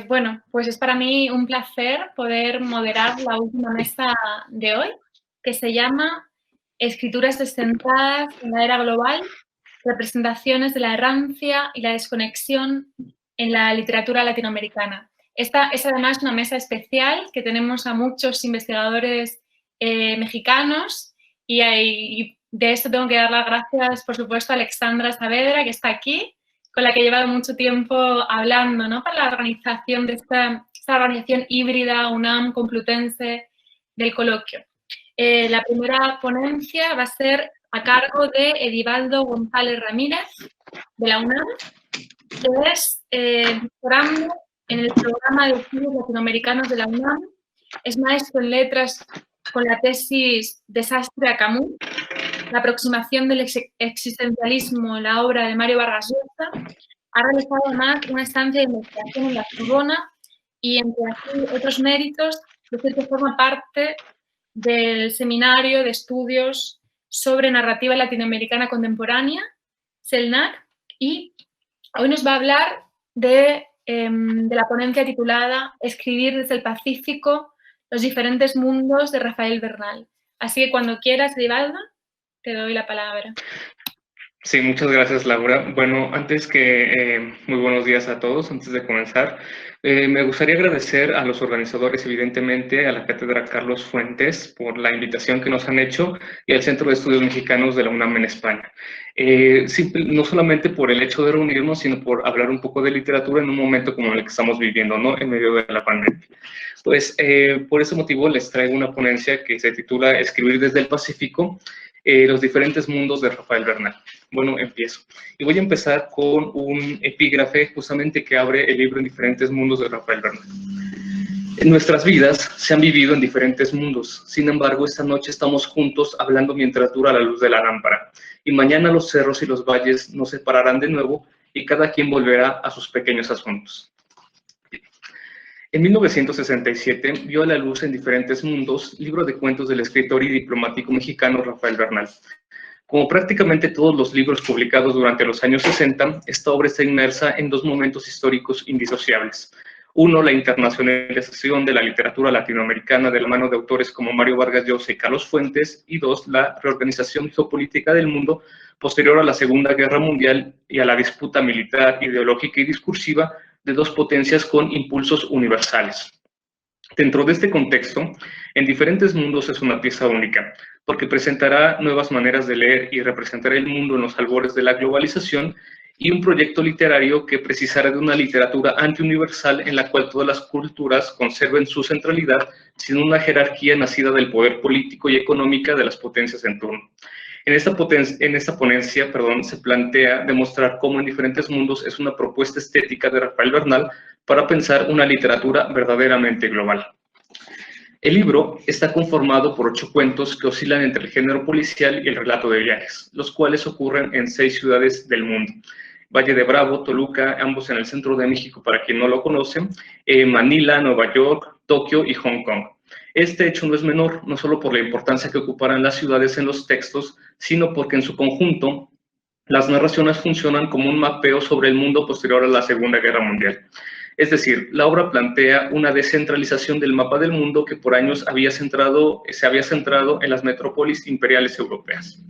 Bueno, pues es para mí un placer poder moderar la última mesa de hoy, que se llama Escrituras descentradas en la era global, representaciones de la errancia y la desconexión en la literatura latinoamericana. Esta es además una mesa especial que tenemos a muchos investigadores mexicanos y de esto tengo que dar las gracias, por supuesto, a Alexandra Saavedra, que está aquí, con la que he llevado mucho tiempo hablando, ¿no? Para la organización de esta organización híbrida UNAM Complutense del coloquio. La primera ponencia va a ser a cargo de Edivaldo González Ramírez, de la UNAM, que es doctorando en el programa de estudios latinoamericanos de la UNAM, es maestro en letras con la tesis Desastre a Camus, la aproximación del existencialismo en la obra de Mario Vargas Llosa. Ha realizado además una estancia de investigación en la Sorbona y, entre así otros méritos, es que forma parte del Seminario de Estudios sobre Narrativa Latinoamericana Contemporánea, CELNAC, y hoy nos va a hablar de la ponencia titulada Escribir desde el Pacífico, los diferentes mundos de Rafael Bernal. Así que cuando quieras, Edivaldo, te doy la palabra. Sí, muchas gracias, Laura. Bueno, antes que muy buenos días a todos. Antes de comenzar, me gustaría agradecer a los organizadores, evidentemente, a la Cátedra Carlos Fuentes por la invitación que nos han hecho y al Centro de Estudios Mexicanos de la UNAM en España. No solamente por el hecho de reunirnos, sino por hablar un poco de literatura en un momento como el que estamos viviendo, ¿no? En medio de la pandemia. Pues por ese motivo les traigo una ponencia que se titula Escribir desde el Pacífico, los diferentes mundos de Rafael Bernal. Bueno, empiezo. Y voy a empezar con un epígrafe justamente que abre el libro En diferentes mundos de Rafael Bernal. En nuestras vidas se han vivido en diferentes mundos. Sin embargo, esta noche estamos juntos hablando mientras dura la luz de la lámpara. Y mañana los cerros y los valles nos separarán de nuevo y cada quien volverá a sus pequeños asuntos. En 1967 vio a la luz En diferentes mundos, libro de cuentos del escritor y diplomático mexicano Rafael Bernal. Como prácticamente todos los libros publicados durante los años 60, esta obra está inmersa en dos momentos históricos indisociables. Uno, la internacionalización de la literatura latinoamericana de la mano de autores como Mario Vargas Llosa y Carlos Fuentes, y dos, la reorganización geopolítica del mundo posterior a la Segunda Guerra Mundial y a la disputa militar, ideológica y discursiva de dos potencias con impulsos universales. Dentro de este contexto, En diferentes mundos es una pieza única, porque presentará nuevas maneras de leer y representar el mundo en los albores de la globalización y un proyecto literario que precisará de una literatura antiuniversal en la cual todas las culturas conserven su centralidad sin una jerarquía nacida del poder político y económica de las potencias en turno. En esta ponencia, se plantea demostrar cómo En diferentes mundos es una propuesta estética de Rafael Bernal para pensar una literatura verdaderamente global. El libro está conformado por 8 cuentos que oscilan entre el género policial y el relato de viajes, los cuales ocurren en 6 ciudades del mundo. Valle de Bravo, Toluca, ambos en el centro de México para quien no lo conoce, Manila, Nueva York, Tokio y Hong Kong. Este hecho no es menor, no solo por la importancia que ocuparán las ciudades en los textos, sino porque en su conjunto las narraciones funcionan como un mapeo sobre el mundo posterior a la Segunda Guerra Mundial. Es decir, la obra plantea una descentralización del mapa del mundo que por años se había centrado en las metrópolis imperiales europeas.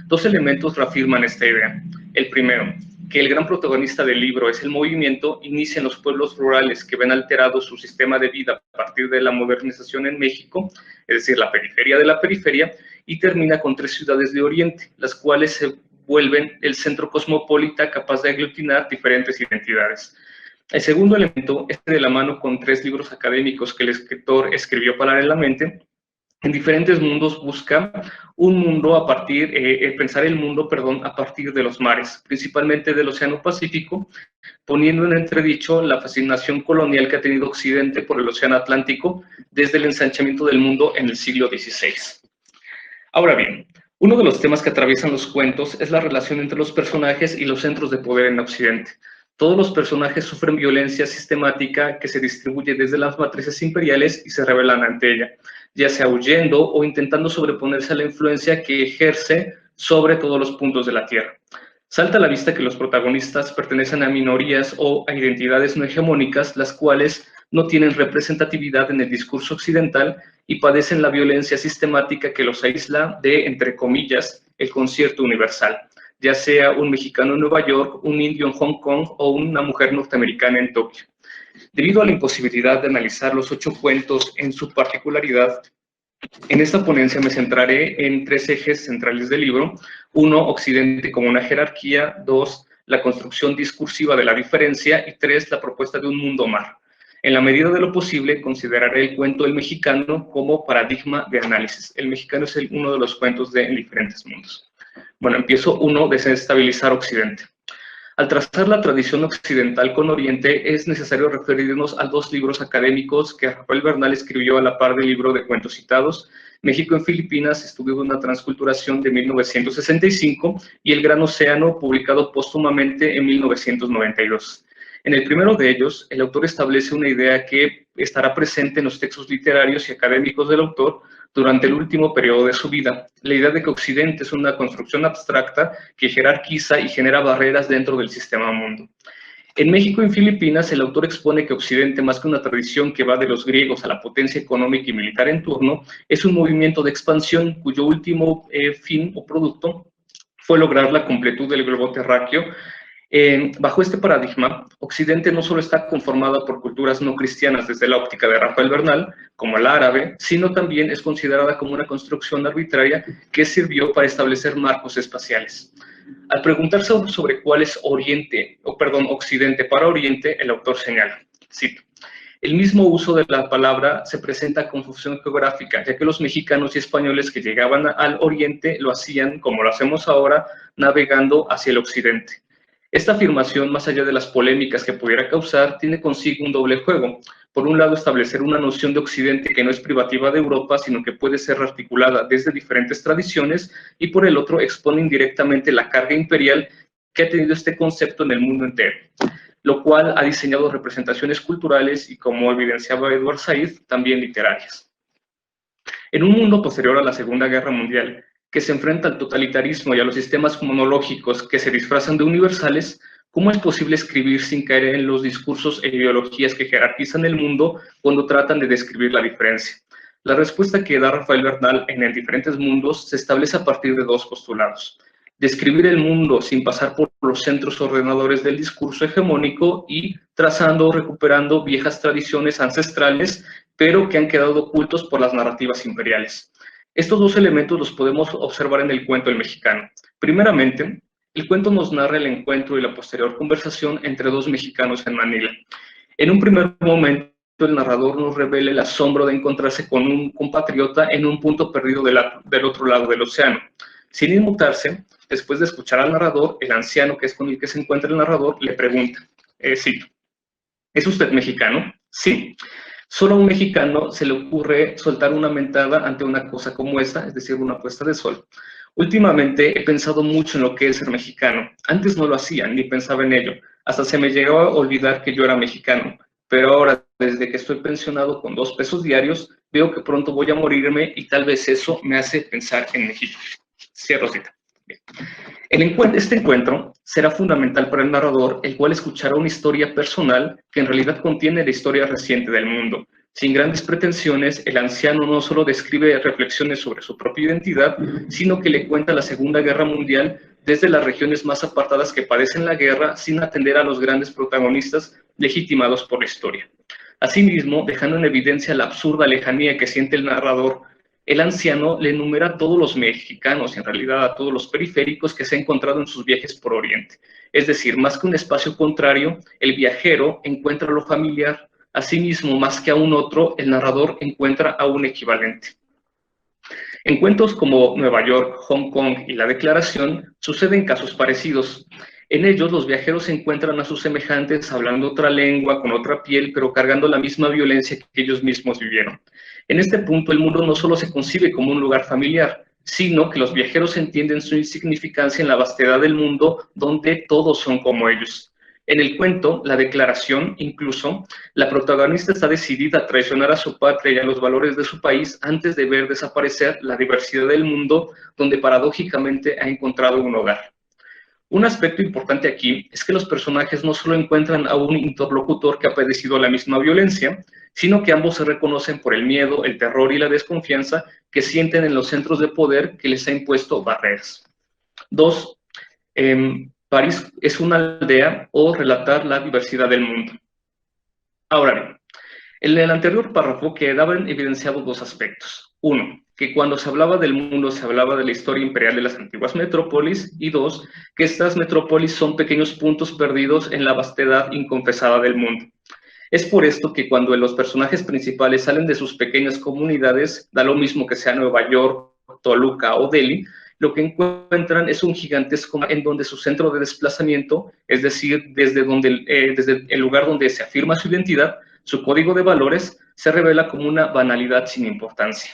Dos elementos reafirman esta idea. El primero, que el gran protagonista del libro es el movimiento, inicia en los pueblos rurales que ven alterado su sistema de vida a partir de la modernización en México, es decir, la periferia de la periferia, y termina con 3 ciudades de Oriente, las cuales se vuelven el centro cosmopolita capaz de aglutinar diferentes identidades. El segundo elemento es de la mano con 3 libros académicos que el escritor escribió paralelamente. En diferentes mundos busca un mundo pensar el mundo, a partir de los mares, principalmente del Océano Pacífico, poniendo en entredicho la fascinación colonial que ha tenido Occidente por el Océano Atlántico desde el ensanchamiento del mundo en el siglo XVI. Ahora bien, uno de los temas que atraviesan los cuentos es la relación entre los personajes y los centros de poder en Occidente. Todos los personajes sufren violencia sistemática que se distribuye desde las matrices imperiales y se rebelan ante ella, ya sea huyendo o intentando sobreponerse a la influencia que ejerce sobre todos los puntos de la Tierra. Salta a la vista que los protagonistas pertenecen a minorías o a identidades no hegemónicas, las cuales no tienen representatividad en el discurso occidental y padecen la violencia sistemática que los aísla de, entre comillas, el concierto universal, ya sea un mexicano en Nueva York, un indio en Hong Kong o una mujer norteamericana en Tokio. Debido a la imposibilidad de analizar los 8 cuentos en su particularidad, en esta ponencia me centraré en 3 ejes centrales del libro. 1, Occidente como una jerarquía. 2, la construcción discursiva de la diferencia. Y 3, la propuesta de un mundo mar. En la medida de lo posible, consideraré el cuento El Mexicano como paradigma de análisis. El Mexicano es uno de los cuentos de En diferentes mundos. Bueno, empiezo. 1, desestabilizar Occidente. Al trazar la tradición occidental con Oriente, es necesario referirnos a 2 libros académicos que Rafael Bernal escribió a la par del libro de cuentos citados, México en Filipinas, estudio de una transculturación de 1965, y El Gran Océano, publicado póstumamente en 1992. En el primero de ellos, el autor establece una idea que estará presente en los textos literarios y académicos del autor durante el último periodo de su vida, la idea de que Occidente es una construcción abstracta que jerarquiza y genera barreras dentro del sistema mundo. En México y en Filipinas, el autor expone que Occidente, más que una tradición que va de los griegos a la potencia económica y militar en turno, es un movimiento de expansión cuyo último fin o producto fue lograr la completud del globo terráqueo. Bajo este paradigma, Occidente no solo está conformada por culturas no cristianas desde la óptica de Rafael Bernal, como la árabe, sino también es considerada como una construcción arbitraria que sirvió para establecer marcos espaciales. Al preguntarse sobre cuál es Occidente para Oriente, el autor señala, cito, el mismo uso de la palabra se presenta con confusión geográfica, ya que los mexicanos y españoles que llegaban al Oriente lo hacían, como lo hacemos ahora, navegando hacia el Occidente. Esta afirmación, más allá de las polémicas que pudiera causar, tiene consigo un doble juego. Por un lado, establecer una noción de Occidente que no es privativa de Europa, sino que puede ser articulada desde diferentes tradiciones, y por el otro, expone indirectamente la carga imperial que ha tenido este concepto en el mundo entero, lo cual ha diseñado representaciones culturales y, como evidenciaba Edward Said, también literarias. En un mundo posterior a la Segunda Guerra Mundial, que se enfrenta al totalitarismo y a los sistemas monológicos que se disfrazan de universales, ¿cómo es posible escribir sin caer en los discursos e ideologías que jerarquizan el mundo cuando tratan de describir la diferencia? La respuesta que da Rafael Bernal en diferentes mundos se establece a partir de 2 postulados. Describir el mundo sin pasar por los centros ordenadores del discurso hegemónico y trazando o recuperando viejas tradiciones ancestrales, pero que han quedado ocultos por las narrativas imperiales. Estos 2 elementos los podemos observar en el cuento El Mexicano. Primeramente, el cuento nos narra el encuentro y la posterior conversación entre 2 mexicanos en Manila. En un primer momento, el narrador nos revela el asombro de encontrarse con un compatriota en un punto perdido del otro lado del océano. Sin inmutarse, después de escuchar al narrador, el anciano, que es con el que se encuentra el narrador, le pregunta, cito, ¿es usted mexicano? Sí. Solo a un mexicano se le ocurre soltar una mentada ante una cosa como esta, es decir, una puesta de sol. Últimamente he pensado mucho en lo que es ser mexicano. Antes no lo hacía, ni pensaba en ello. Hasta se me llegó a olvidar que yo era mexicano. Pero ahora, desde que estoy pensionado con 2 pesos diarios, veo que pronto voy a morirme y tal vez eso me hace pensar en México. Cierro cita. Bien. Este encuentro será fundamental para el narrador, el cual escuchará una historia personal que en realidad contiene la historia reciente del mundo. Sin grandes pretensiones, el anciano no solo describe reflexiones sobre su propia identidad, sino que le cuenta la Segunda Guerra Mundial desde las regiones más apartadas que padecen la guerra, sin atender a los grandes protagonistas legitimados por la historia. Asimismo, dejando en evidencia la absurda lejanía que siente el narrador, el anciano le enumera a todos los mexicanos, en realidad a todos los periféricos que se ha encontrado en sus viajes por Oriente. Es decir, más que un espacio contrario, el viajero encuentra lo familiar. Asimismo, más que a un otro, el narrador encuentra a un equivalente. En cuentos como Nueva York, Hong Kong y La Declaración, suceden casos parecidos. En ellos, los viajeros encuentran a sus semejantes hablando otra lengua, con otra piel, pero cargando la misma violencia que ellos mismos vivieron. En este punto, el mundo no solo se concibe como un lugar familiar, sino que los viajeros entienden su insignificancia en la vastedad del mundo, donde todos son como ellos. En el cuento, La Declaración, incluso, la protagonista está decidida a traicionar a su patria y a los valores de su país antes de ver desaparecer la diversidad del mundo, donde paradójicamente ha encontrado un hogar. Un aspecto importante aquí es que los personajes no solo encuentran a un interlocutor que ha padecido la misma violencia, sino que ambos se reconocen por el miedo, el terror y la desconfianza que sienten en los centros de poder que les ha impuesto barreras. 2. París es una aldea o relatar la diversidad del mundo. Ahora bien, en el anterior párrafo quedaban evidenciados dos aspectos. Uno, que cuando se hablaba del mundo se hablaba de la historia imperial de las antiguas metrópolis, y dos, que estas metrópolis son pequeños puntos perdidos en la vastedad inconfesada del mundo. Es por esto que cuando los personajes principales salen de sus pequeñas comunidades, da lo mismo que sea Nueva York, Toluca o Delhi, lo que encuentran es un gigantesco en donde su centro de desplazamiento, es decir, desde el lugar donde se afirma su identidad, su código de valores, se revela como una banalidad sin importancia.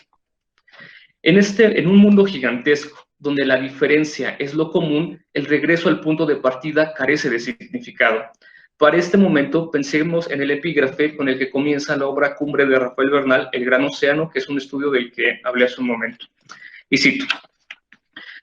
En un mundo gigantesco, donde la diferencia es lo común, el regreso al punto de partida carece de significado. Para este momento, pensemos en el epígrafe con el que comienza la obra cumbre de Rafael Bernal, El Gran Océano, que es un estudio del que hablé hace un momento. Y cito: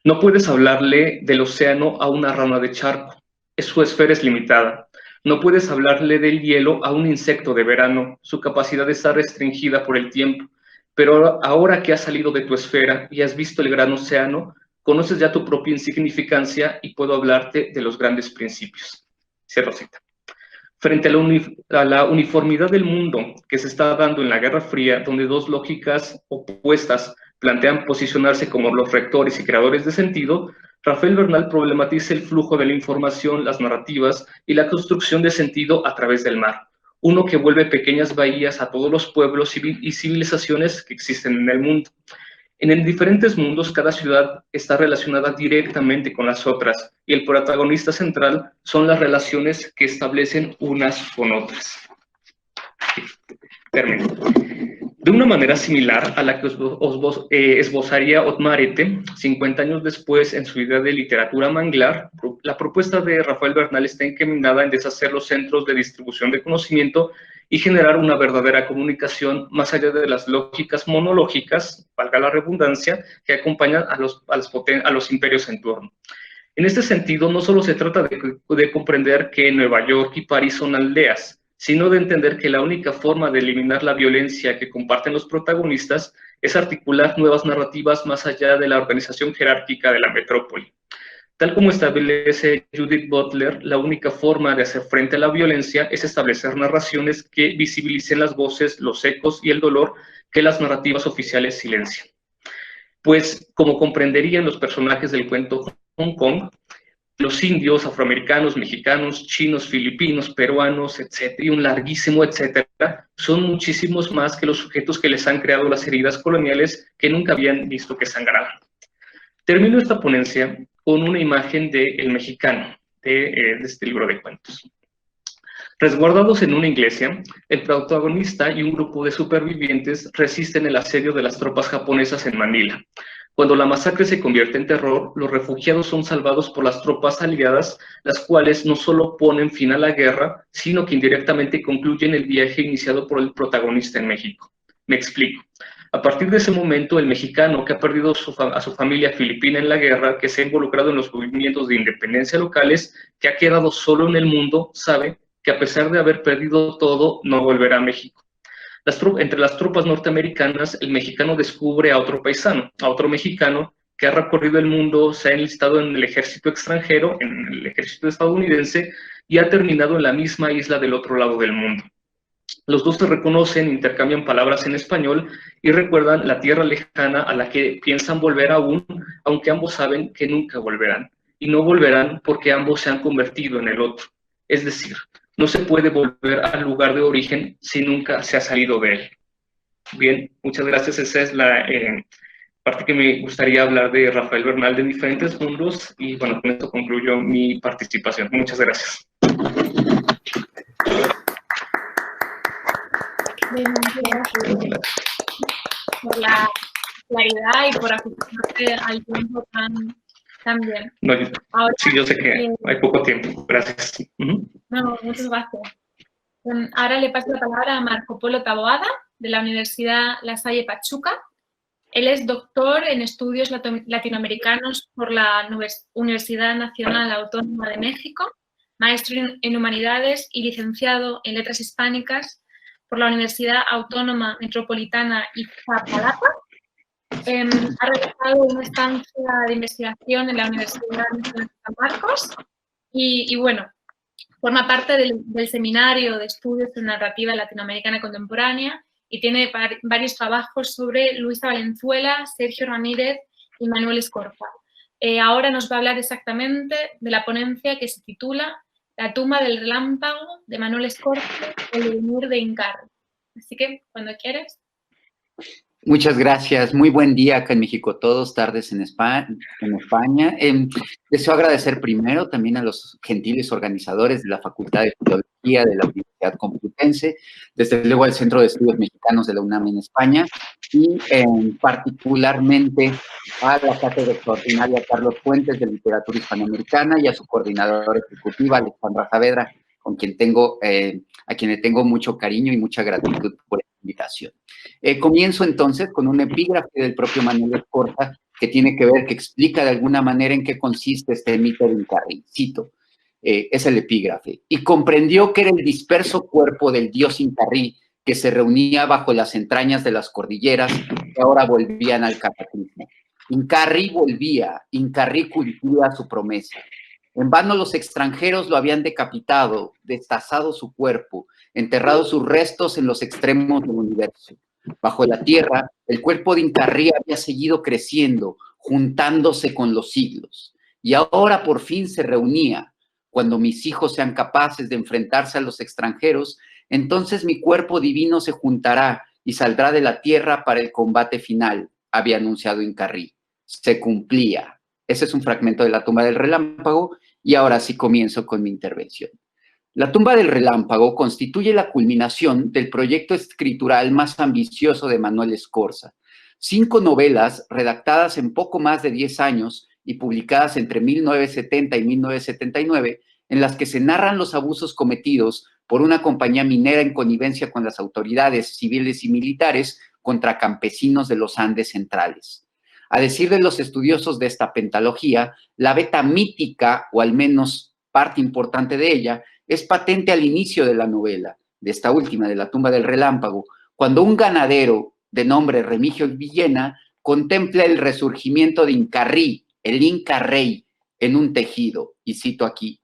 no puedes hablarle del océano a una rana de charco, su esfera es limitada. No puedes hablarle del hielo a un insecto de verano, su capacidad está restringida por el tiempo. Pero ahora que has salido de tu esfera y has visto el gran océano, conoces ya tu propia insignificancia y puedo hablarte de los grandes principios. Cierro cita. Frente a la uniformidad del mundo que se está dando en la Guerra Fría, donde dos lógicas opuestas plantean posicionarse como los rectores y creadores de sentido, Rafael Bernal problematiza el flujo de la información, las narrativas y la construcción de sentido a través del mar, uno que vuelve pequeñas bahías a todos los pueblos y civilizaciones que existen en el mundo. En diferentes mundos, cada ciudad está relacionada directamente con las otras, y el protagonista central son las relaciones que establecen unas con otras. Termino. De una manera similar a la que esbozaría Otmar Ete, 50 años después, en su idea de literatura manglar, la propuesta de Rafael Bernal está encaminada en deshacer los centros de distribución de conocimiento y generar una verdadera comunicación más allá de las lógicas monológicas, valga la redundancia, que acompañan a los imperios en turno. En este sentido, no solo se trata de comprender que Nueva York y París son aldeas, sino de entender que la única forma de eliminar la violencia que comparten los protagonistas es articular nuevas narrativas más allá de la organización jerárquica de la metrópoli. Tal como establece Judith Butler, la única forma de hacer frente a la violencia es establecer narraciones que visibilicen las voces, los ecos y el dolor que las narrativas oficiales silencian. Pues, como comprenderían los personajes del cuento Hong Kong, los indios, afroamericanos, mexicanos, chinos, filipinos, peruanos, etcétera, y un larguísimo etcétera, son muchísimos más que los sujetos que les han creado las heridas coloniales que nunca habían visto que sangraban. Termino esta ponencia con una imagen de El Mexicano, de este libro de cuentos. Resguardados en una iglesia, el protagonista y un grupo de supervivientes resisten el asedio de las tropas japonesas en Manila. Cuando la masacre se convierte en terror, los refugiados son salvados por las tropas aliadas, las cuales no solo ponen fin a la guerra, sino que indirectamente concluyen el viaje iniciado por el protagonista en México. Me explico. A partir de ese momento, el mexicano que ha perdido a su familia filipina en la guerra, que se ha involucrado en los movimientos de independencia locales, que ha quedado solo en el mundo, sabe que a pesar de haber perdido todo, no volverá a México. Entre las tropas norteamericanas, el mexicano descubre a otro paisano, a otro mexicano que ha recorrido el mundo, se ha enlistado en el ejército extranjero, en el ejército estadounidense, y ha terminado en la misma isla del otro lado del mundo. Los dos se reconocen, intercambian palabras en español y recuerdan la tierra lejana a la que piensan volver aún, aunque ambos saben que nunca volverán. Y no volverán porque ambos se han convertido en el otro. Es decir, no se puede volver al lugar de origen si nunca se ha salido de él. Bien, muchas gracias. Esa es la parte que me gustaría hablar de Rafael Bernal de diferentes mundos, y bueno, con esto concluyo mi participación. Muchas gracias. Bien, gracias por la claridad y por ajustarse al tiempo tan bien. No, ahora, sí, yo sé que hay poco tiempo. Gracias. No, muchas gracias. Ahora le paso la palabra a Marco Polo Taboada, de la Universidad La Salle Pachuca, Él es doctor en estudios latinoamericanos por la Universidad Nacional Autónoma de México, maestro en humanidades y licenciado en letras hispánicas por la Universidad Autónoma Metropolitana Iztapalapa. Ha realizado una estancia de investigación en la Universidad Nacional de San Marcos y bueno, forma parte del Seminario de Estudios de Narrativa Latinoamericana Contemporánea y tiene varios trabajos sobre Luisa Valenzuela, Sergio Ramírez y Manuel Escorza. Ahora nos va a hablar exactamente de la ponencia que se titula La tumba del relámpago de Manuel Escorza, el devenir de Incarri. Así que, cuando quieres. Muchas gracias. Muy buen día acá en México todos, tardes en España. Deseo agradecer primero también a los gentiles organizadores de la Facultad de Filología de la Universidad Complutense, desde luego al Centro de Estudios Mexicanos de la UNAM en España y particularmente a la Cátedra Extraordinaria Carlos Fuentes de Literatura Hispanoamericana y a su coordinadora ejecutiva Alejandra Saavedra, a quien le tengo mucho cariño y mucha gratitud por esta invitación. Comienzo entonces con un epígrafe del propio Manuel Escorza que tiene que ver, que explica de alguna manera en qué consiste este mito de Incarri. Cito, es el epígrafe. Y comprendió que era el disperso cuerpo del dios Incarri que se reunía bajo las entrañas de las cordilleras que ahora volvían al cataclismo. Incarri volvía, Incarri cumplía su promesa. En vano los extranjeros lo habían decapitado, destazado su cuerpo, enterrado sus restos en los extremos del universo. Bajo la tierra, el cuerpo de Incarri había seguido creciendo, juntándose con los siglos. Y ahora por fin se reunía. Cuando mis hijos sean capaces de enfrentarse a los extranjeros, entonces mi cuerpo divino se juntará y saldrá de la tierra para el combate final, había anunciado Incarri. Se cumplía. Ese es un fragmento de La tumba del relámpago y ahora sí comienzo con mi intervención. La tumba del relámpago constituye la culminación del proyecto escritural más ambicioso de Manuel Escorza. 5 novelas redactadas en poco más de 10 años y publicadas entre 1970 y 1979, en las que se narran los abusos cometidos por una compañía minera en connivencia con las autoridades civiles y militares contra campesinos de los Andes centrales. A decir de los estudiosos de esta pentalogía, la beta mítica, o al menos parte importante de ella, es patente al inicio de la novela, de esta última, de La tumba del relámpago, cuando un ganadero de nombre Remigio Villena contempla el resurgimiento de Incarri, el Inca Rey, en un tejido, y cito aquí,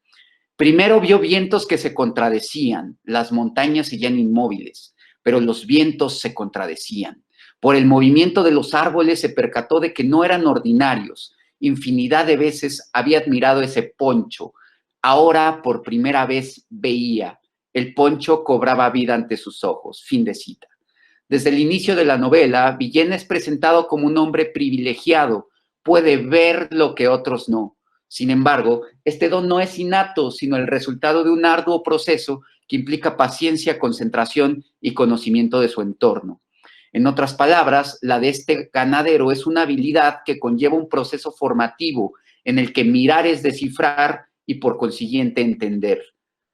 primero vio vientos que se contradecían, las montañas seguían inmóviles, pero los vientos se contradecían. Por el movimiento de los árboles se percató de que no eran ordinarios. Infinidad de veces había admirado ese poncho. Ahora por primera vez veía. El poncho cobraba vida ante sus ojos. Fin de cita. Desde el inicio de la novela, Villena es presentado como un hombre privilegiado. Puede ver lo que otros no. Sin embargo, este don no es innato, sino el resultado de un arduo proceso que implica paciencia, concentración y conocimiento de su entorno. En otras palabras, la de este ganadero es una habilidad que conlleva un proceso formativo en el que mirar es descifrar y por consiguiente entender.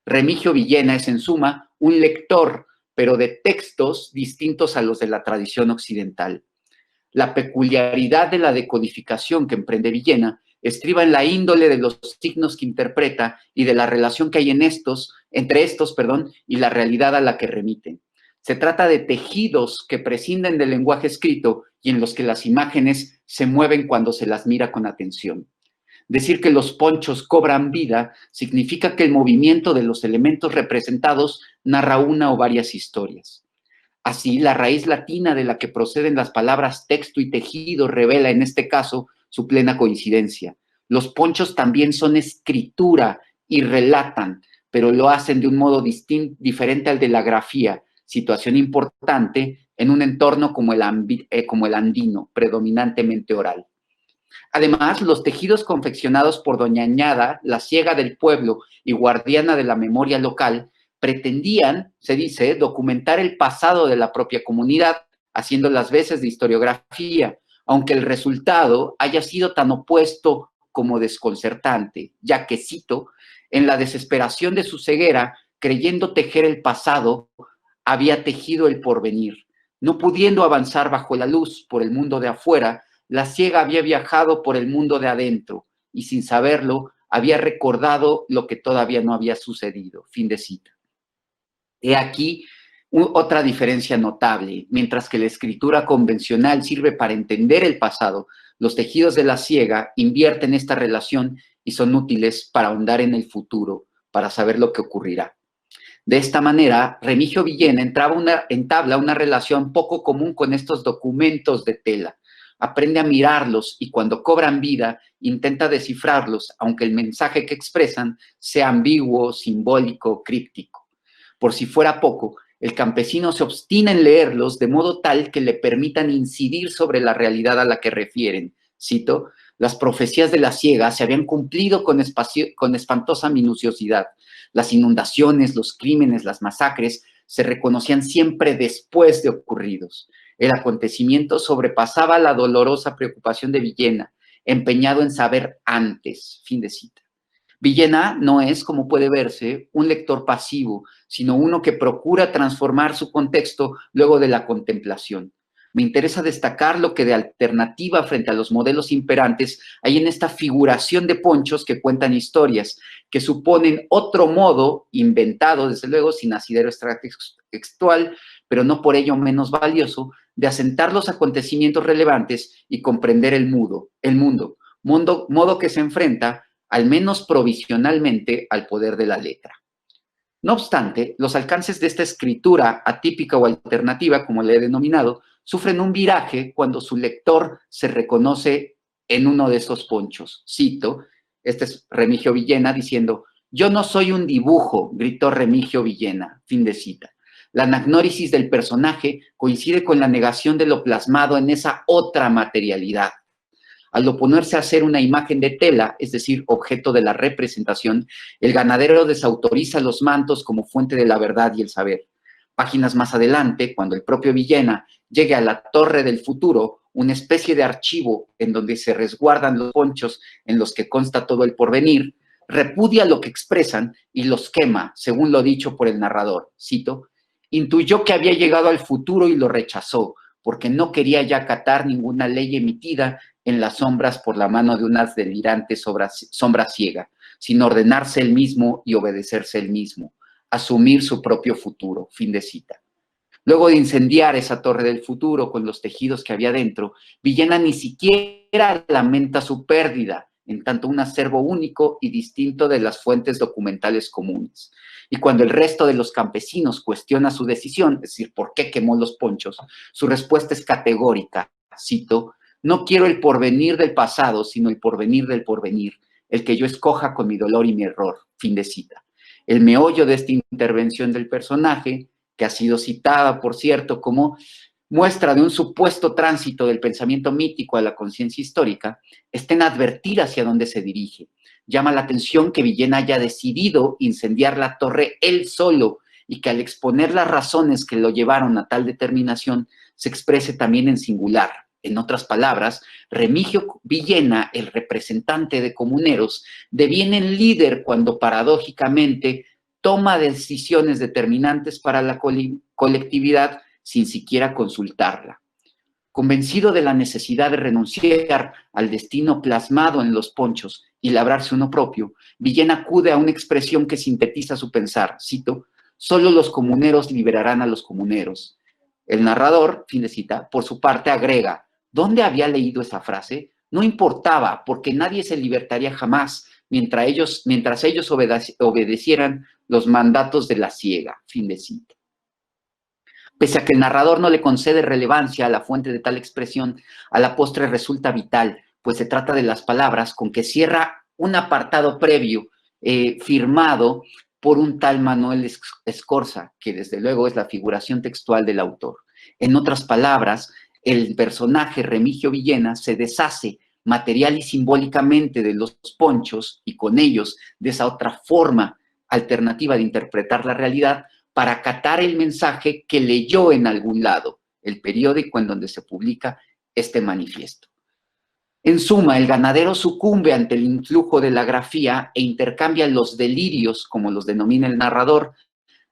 Remigio Villena es en suma un lector, pero de textos distintos a los de la tradición occidental. La peculiaridad de la decodificación que emprende Villena estriba en la índole de los signos que interpreta y de la relación que hay entre estos y la realidad a la que remiten. Se trata de tejidos que prescinden del lenguaje escrito y en los que las imágenes se mueven cuando se las mira con atención. Decir que los ponchos cobran vida significa que el movimiento de los elementos representados narra una o varias historias. Así, la raíz latina de la que proceden las palabras texto y tejido revela en este caso su plena coincidencia. Los ponchos también son escritura y relatan, pero lo hacen de un modo diferente al de la grafía, situación importante en un entorno como el andino, predominantemente oral. Además, los tejidos confeccionados por doña Añada, la ciega del pueblo y guardiana de la memoria local, pretendían, se dice, documentar el pasado de la propia comunidad, haciendo las veces de historiografía, aunque el resultado haya sido tan opuesto como desconcertante, ya que, cito, en la desesperación de su ceguera, creyendo tejer el pasado, había tejido el porvenir. No pudiendo avanzar bajo la luz por el mundo de afuera, la ciega había viajado por el mundo de adentro y sin saberlo había recordado lo que todavía no había sucedido. Fin de cita. He aquí otra diferencia notable. Mientras que la escritura convencional sirve para entender el pasado, los tejidos de la ciega invierten esta relación y son útiles para ahondar en el futuro, para saber lo que ocurrirá. De esta manera, Remigio Villena entabla una relación poco común con estos documentos de tela. Aprende a mirarlos y cuando cobran vida, intenta descifrarlos, aunque el mensaje que expresan sea ambiguo, simbólico, críptico. Por si fuera poco, el campesino se obstina en leerlos de modo tal que le permitan incidir sobre la realidad a la que refieren. Cito, las profecías de la ciega se habían cumplido con espantosa minuciosidad. Las inundaciones, los crímenes, las masacres se reconocían siempre después de ocurridos. El acontecimiento sobrepasaba la dolorosa preocupación de Villena, empeñado en saber antes. Fin de cita. Villena no es, como puede verse, un lector pasivo, sino uno que procura transformar su contexto luego de la contemplación. Me interesa destacar lo que de alternativa frente a los modelos imperantes hay en esta figuración de ponchos que cuentan historias, que suponen otro modo, inventado desde luego, sin asidero extratextual, pero no por ello menos valioso, de asentar los acontecimientos relevantes y comprender el mundo, modo que se enfrenta, al menos provisionalmente, al poder de la letra. No obstante, los alcances de esta escritura atípica o alternativa, como le he denominado, sufren un viraje cuando su lector se reconoce en uno de esos ponchos. Cito, este es Remigio Villena diciendo, yo no soy un dibujo, gritó Remigio Villena, fin de cita. La anagnórisis del personaje coincide con la negación de lo plasmado en esa otra materialidad. Al oponerse a ser una imagen de tela, es decir, objeto de la representación, el ganadero desautoriza los mantos como fuente de la verdad y el saber. Páginas más adelante, cuando el propio Villena llegue a la Torre del Futuro, una especie de archivo en donde se resguardan los ponchos en los que consta todo el porvenir, repudia lo que expresan y los quema, según lo dicho por el narrador. Cito, intuyó que había llegado al futuro y lo rechazó, porque no quería ya acatar ninguna ley emitida en las sombras por la mano de una delirante sombra ciega, sin ordenarse él mismo y obedecerse él mismo, asumir su propio futuro. Fin de cita. Luego de incendiar esa torre del futuro con los tejidos que había dentro, Villena ni siquiera lamenta su pérdida, en tanto un acervo único y distinto de las fuentes documentales comunes. Y cuando el resto de los campesinos cuestiona su decisión, es decir, ¿por qué quemó los ponchos?, su respuesta es categórica. Cito, no quiero el porvenir del pasado, sino el porvenir del porvenir, el que yo escoja con mi dolor y mi error. Fin de cita. El meollo de esta intervención del personaje, que ha sido citada, por cierto, como muestra de un supuesto tránsito del pensamiento mítico a la conciencia histórica, está en advertir hacia dónde se dirige. Llama la atención que Villena haya decidido incendiar la torre él solo y que al exponer las razones que lo llevaron a tal determinación se exprese también en singular. En otras palabras, Remigio Villena, el representante de comuneros, deviene el líder cuando paradójicamente toma decisiones determinantes para la colectividad sin siquiera consultarla. Convencido de la necesidad de renunciar al destino plasmado en los ponchos y labrarse uno propio, Villena acude a una expresión que sintetiza su pensar. Cito, solo los comuneros liberarán a los comuneros. El narrador, fin de cita, por su parte agrega, ¿dónde había leído esa frase? No importaba, porque nadie se libertaría jamás mientras ellos obedecieran los mandatos de la ciega. Fin de cita. Pese a que el narrador no le concede relevancia a la fuente de tal expresión, a la postre resulta vital, pues se trata de las palabras con que cierra un apartado previo firmado por un tal Manuel Escorza, que desde luego es la figuración textual del autor. En otras palabras, el personaje Remigio Villena se deshace material y simbólicamente de los ponchos y con ellos de esa otra forma alternativa de interpretar la realidad para acatar el mensaje que leyó en algún lado, el periódico en donde se publica este manifiesto. En suma, el ganadero sucumbe ante el influjo de la grafía e intercambia los delirios, como los denomina el narrador,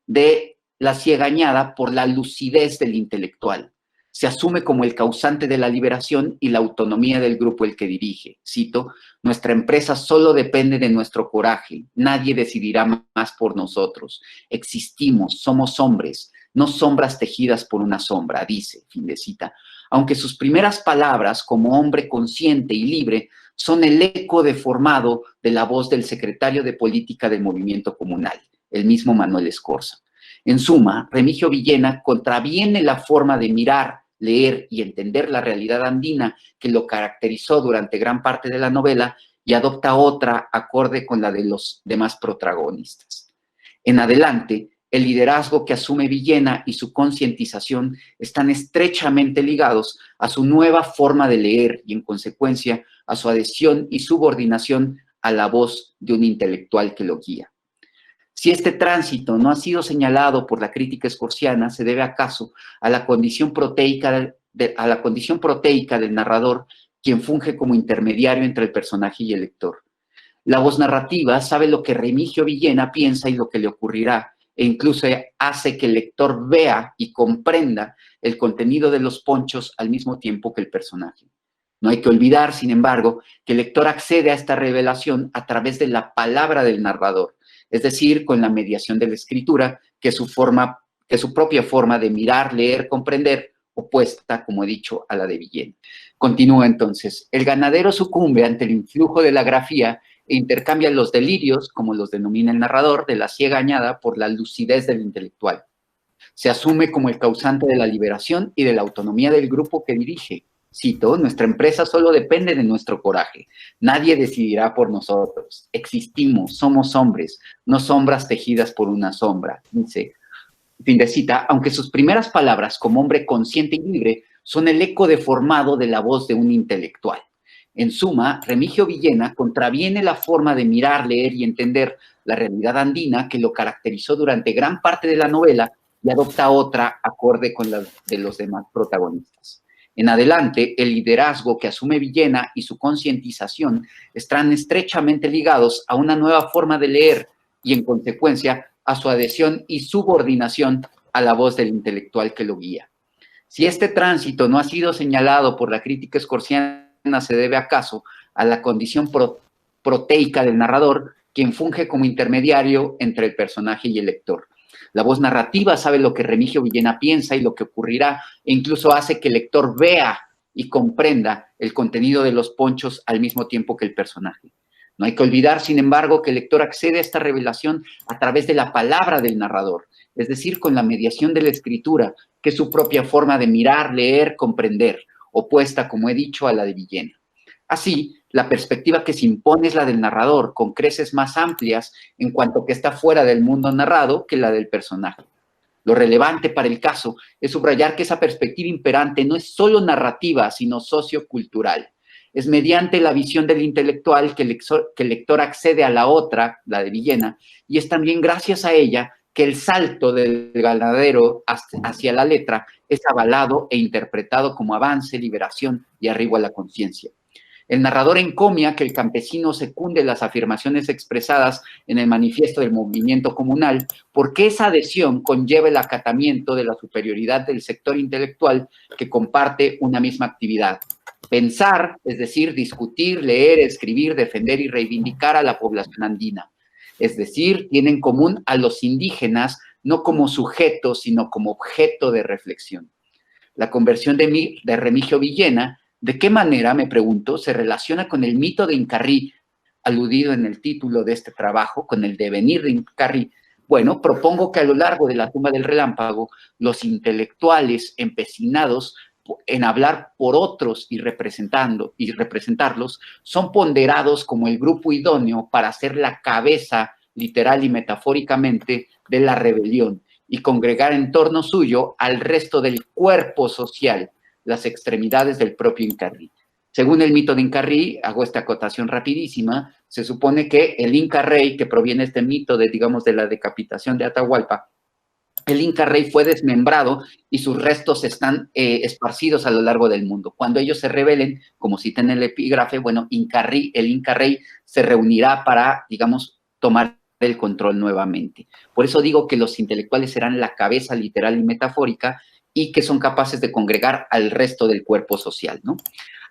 de la ciegañada por la lucidez del intelectual. se asume como el causante de la liberación y la autonomía del grupo el que dirige. Cito, nuestra empresa solo depende de nuestro coraje, nadie decidirá más por nosotros. Existimos, somos hombres, no sombras tejidas por una sombra, dice, fin de cita. Aunque sus primeras palabras como hombre consciente y libre son el eco deformado de la voz del secretario de Política del Movimiento Comunal, el mismo Manuel Escorza. En suma, Remigio Villena contraviene la forma de mirar, leer y entender la realidad andina que lo caracterizó durante gran parte de la novela y adopta otra acorde con la de los demás protagonistas. En adelante, el liderazgo que asume Villena y su concientización están estrechamente ligados a su nueva forma de leer y, en consecuencia, a su adhesión y subordinación a la voz de un intelectual que lo guía. Si este tránsito no ha sido señalado por la crítica escorciana, se debe acaso a la condición proteica del narrador, quien funge como intermediario entre el personaje y el lector. La voz narrativa sabe lo que Remigio Villena piensa y lo que le ocurrirá, e incluso hace que el lector vea y comprenda el contenido de los ponchos al mismo tiempo que el personaje. No hay que olvidar, sin embargo, que el lector accede a esta revelación a través de la palabra del narrador, es decir, con la mediación de la escritura, que es su propia forma de mirar, leer, comprender, opuesta, como he dicho, a la de Villena. Continúa entonces. El ganadero sucumbe ante el influjo de la grafía e intercambia los delirios, como los denomina el narrador, de la ciega añada por la lucidez del intelectual. Se asume como el causante de la liberación y de la autonomía del grupo que dirige. Cito, nuestra empresa solo depende de nuestro coraje. Nadie decidirá por nosotros. Existimos, somos hombres, no sombras tejidas por una sombra. Dice, fin de cita, aunque sus primeras palabras como hombre consciente y libre son el eco deformado de la voz de un intelectual. En suma, Remigio Villena contraviene la forma de mirar, leer y entender la realidad andina que lo caracterizó durante gran parte de la novela y adopta otra acorde con la de los demás protagonistas. En adelante, el liderazgo que asume Villena y su concientización están estrechamente ligados a una nueva forma de leer y, en consecuencia, a su adhesión y subordinación a la voz del intelectual que lo guía. Si este tránsito no ha sido señalado por la crítica escorciana, se debe acaso a la condición proteica del narrador, quien funge como intermediario entre el personaje y el lector. La voz narrativa sabe lo que Remigio Villena piensa y lo que ocurrirá, e incluso hace que el lector vea y comprenda el contenido de los ponchos al mismo tiempo que el personaje. No hay que olvidar, sin embargo, que el lector accede a esta revelación a través de la palabra del narrador, es decir, con la mediación de la escritura, que es su propia forma de mirar, leer, comprender, opuesta, como he dicho, a la de Villena. Así, la perspectiva que se impone es la del narrador, con creces más amplias en cuanto que está fuera del mundo narrado que la del personaje. Lo relevante para el caso es subrayar que esa perspectiva imperante no es solo narrativa, sino sociocultural. Es mediante la visión del intelectual que el lector accede a la otra, la de Villena, y es también gracias a ella que el salto del ganadero hacia la letra es avalado e interpretado como avance, liberación y arribo a la conciencia. El narrador encomia que el campesino secunde las afirmaciones expresadas en el manifiesto del movimiento comunal, porque esa adhesión conlleva el acatamiento de la superioridad del sector intelectual que comparte una misma actividad. Pensar, es decir, discutir, leer, escribir, defender y reivindicar a la población andina. Es decir, tiene en común a los indígenas no como sujetos, sino como objeto de reflexión. La conversión de Remigio Villena, ¿de qué manera, me pregunto, se relaciona con el mito de Incarrí, aludido en el título de este trabajo, con el devenir de Incarrí? Bueno, propongo que a lo largo de la tumba del relámpago, los intelectuales empecinados en hablar por otros y representarlos, son ponderados como el grupo idóneo para ser la cabeza, literal y metafóricamente, de la rebelión y congregar en torno suyo al resto del cuerpo social, las extremidades del propio Incarrí. Según el mito de Incarrí, hago esta acotación rapidísima, se supone que el Inca Rey, que proviene este mito de, digamos, de la decapitación de Atahualpa, el Inca Rey fue desmembrado y sus restos están esparcidos a lo largo del mundo. Cuando ellos se rebelen, como cita en el epígrafe, bueno, el Inca Rey se reunirá para, digamos, tomar el control nuevamente. Por eso digo que los intelectuales serán la cabeza literal y metafórica y que son capaces de congregar al resto del cuerpo social, ¿no?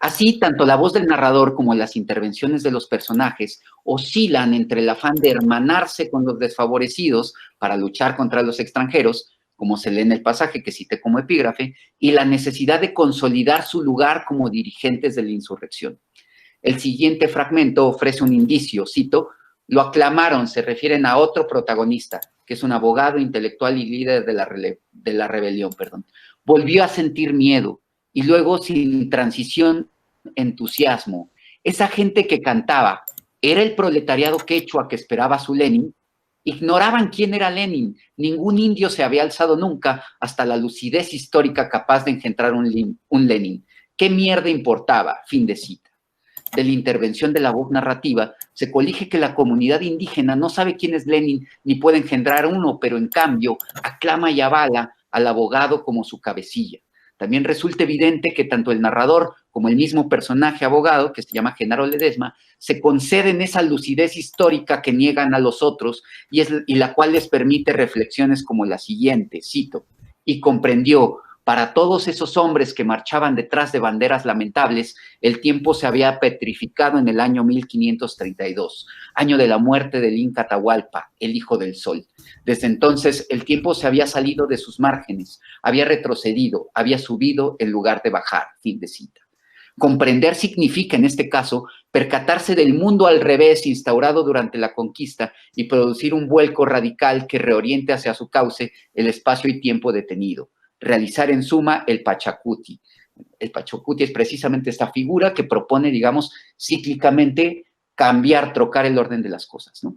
Así, tanto la voz del narrador como las intervenciones de los personajes oscilan entre el afán de hermanarse con los desfavorecidos para luchar contra los extranjeros, como se lee en el pasaje que cité como epígrafe, y la necesidad de consolidar su lugar como dirigentes de la insurrección. El siguiente fragmento ofrece un indicio, cito: lo aclamaron, se refieren a otro protagonista, que es un abogado, intelectual y líder de la rebelión, perdón. Volvió a sentir miedo y luego, sin transición, entusiasmo. Esa gente que cantaba era el proletariado quechua que esperaba a su Lenin. Ignoraban quién era Lenin. Ningún indio se había alzado nunca hasta la lucidez histórica capaz de engendrar un Lenin. ¿Qué mierda importaba? Fin de cita. De la intervención de la voz narrativa, se colige que la comunidad indígena no sabe quién es Lenin ni puede engendrar uno, pero en cambio aclama y avala al abogado como su cabecilla. También resulta evidente que tanto el narrador como el mismo personaje abogado, que se llama Genaro Ledesma, se conceden esa lucidez histórica que niegan a los otros y la cual les permite reflexiones como la siguiente, cito: y comprendió, para todos esos hombres que marchaban detrás de banderas lamentables, el tiempo se había petrificado en el año 1532, año de la muerte del Inca Atahualpa, el hijo del sol. Desde entonces, el tiempo se había salido de sus márgenes, había retrocedido, había subido en lugar de bajar. Fin de cita. Comprender significa, en este caso, percatarse del mundo al revés instaurado durante la conquista y producir un vuelco radical que reoriente hacia su cauce el espacio y tiempo detenido. Realizar en suma el Pachacuti. El Pachacuti es precisamente esta figura que propone, digamos, cíclicamente cambiar, trocar el orden de las cosas, ¿no?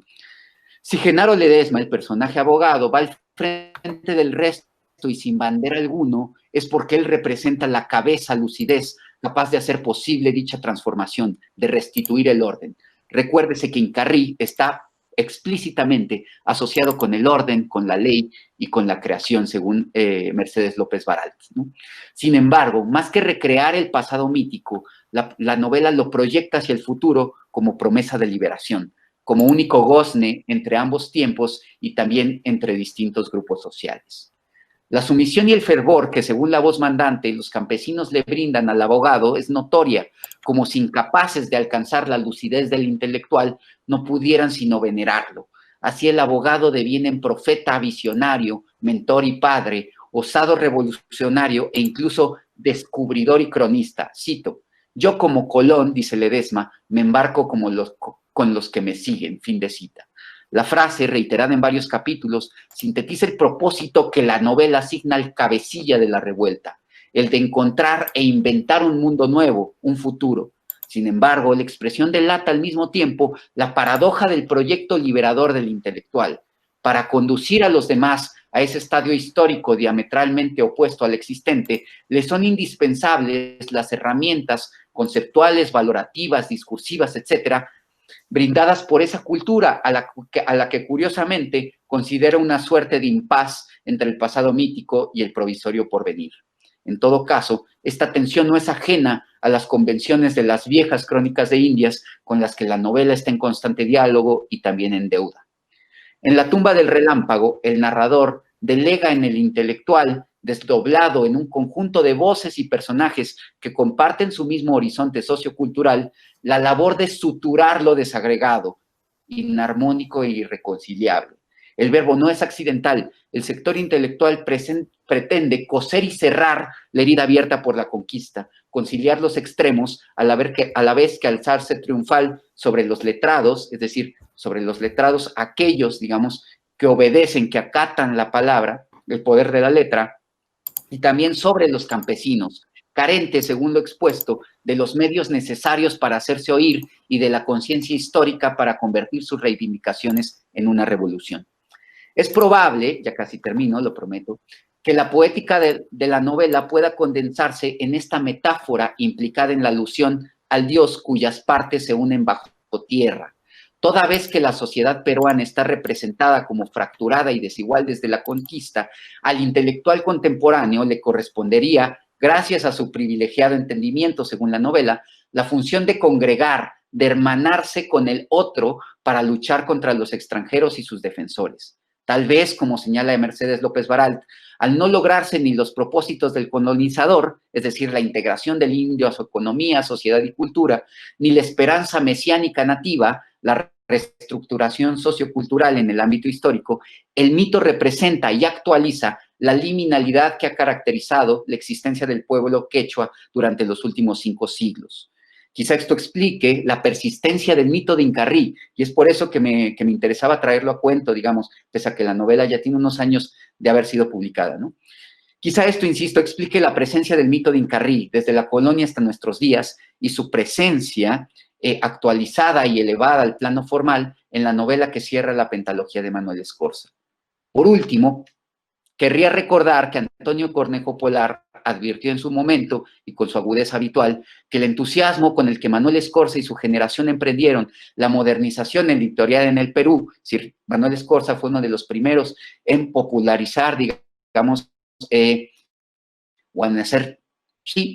Si Genaro Ledesma, el personaje abogado, va al frente del resto y sin bandera alguno, es porque él representa la cabeza, lucidez, capaz de hacer posible dicha transformación, de restituir el orden. Recuérdese que Incarrí está explícitamente asociado con el orden, con la ley y con la creación, según Mercedes López Baralt, ¿no? Sin embargo, más que recrear el pasado mítico, la novela lo proyecta hacia el futuro como promesa de liberación, como único gozne entre ambos tiempos y también entre distintos grupos sociales. La sumisión y el fervor que, según la voz mandante, los campesinos le brindan al abogado es notoria, como si incapaces de alcanzar la lucidez del intelectual no pudieran sino venerarlo. Así el abogado deviene en profeta visionario, mentor y padre, osado revolucionario e incluso descubridor y cronista. Cito: yo como Colón, dice Ledesma, me embarco con los que me siguen. Fin de cita. La frase, reiterada en varios capítulos, sintetiza el propósito que la novela asigna al cabecilla de la revuelta, el de encontrar e inventar un mundo nuevo, un futuro. Sin embargo, la expresión delata al mismo tiempo la paradoja del proyecto liberador del intelectual. Para conducir a los demás a ese estadio histórico diametralmente opuesto al existente, le son indispensables las herramientas conceptuales, valorativas, discursivas, etcétera, brindadas por esa cultura a la que curiosamente considera una suerte de impas entre el pasado mítico y el provisorio porvenir. En todo caso, esta tensión no es ajena a las convenciones de las viejas crónicas de Indias con las que la novela está en constante diálogo y también en deuda. En La tumba del relámpago, el narrador delega en el intelectual, desdoblado en un conjunto de voces y personajes que comparten su mismo horizonte sociocultural, la labor de suturar lo desagregado, inarmónico e irreconciliable. El verbo no es accidental. El sector intelectual pretende coser y cerrar la herida abierta por la conquista, conciliar los extremos a la vez que alzarse triunfal sobre los letrados, es decir, sobre los letrados aquellos, digamos, que obedecen, que acatan la palabra, el poder de la letra, y también sobre los campesinos, carentes, según lo expuesto, de los medios necesarios para hacerse oír y de la conciencia histórica para convertir sus reivindicaciones en una revolución. Es probable, ya casi termino, lo prometo, que la poética de la novela pueda condensarse en esta metáfora implicada en la alusión al dios cuyas partes se unen bajo tierra. Toda vez que la sociedad peruana está representada como fracturada y desigual desde la conquista, al intelectual contemporáneo le correspondería, gracias a su privilegiado entendimiento, según la novela, la función de congregar, de hermanarse con el otro para luchar contra los extranjeros y sus defensores. Tal vez, como señala Mercedes López Baralt, al no lograrse ni los propósitos del colonizador, es decir, la integración del indio a su economía, sociedad y cultura, ni la esperanza mesiánica nativa, la reestructuración sociocultural en el ámbito histórico, el mito representa y actualiza la liminalidad que ha caracterizado la existencia del pueblo quechua durante los últimos 5 siglos. Quizá esto explique la persistencia del mito de Incarrí, y es por eso que me interesaba traerlo a cuento, digamos, pese a que la novela ya tiene unos años de haber sido publicada, ¿no? Quizá esto, insisto, explique la presencia del mito de Incarrí desde la colonia hasta nuestros días y su presencia actualizada y elevada al plano formal en la novela que cierra la pentalogía de Manuel Escorza. Por último, querría recordar que Antonio Cornejo Polar advirtió en su momento, y con su agudeza habitual, que el entusiasmo con el que Manuel Escorza y su generación emprendieron la modernización editorial en el Perú, es decir, Manuel Escorza fue uno de los primeros en popularizar, digamos, o en hacer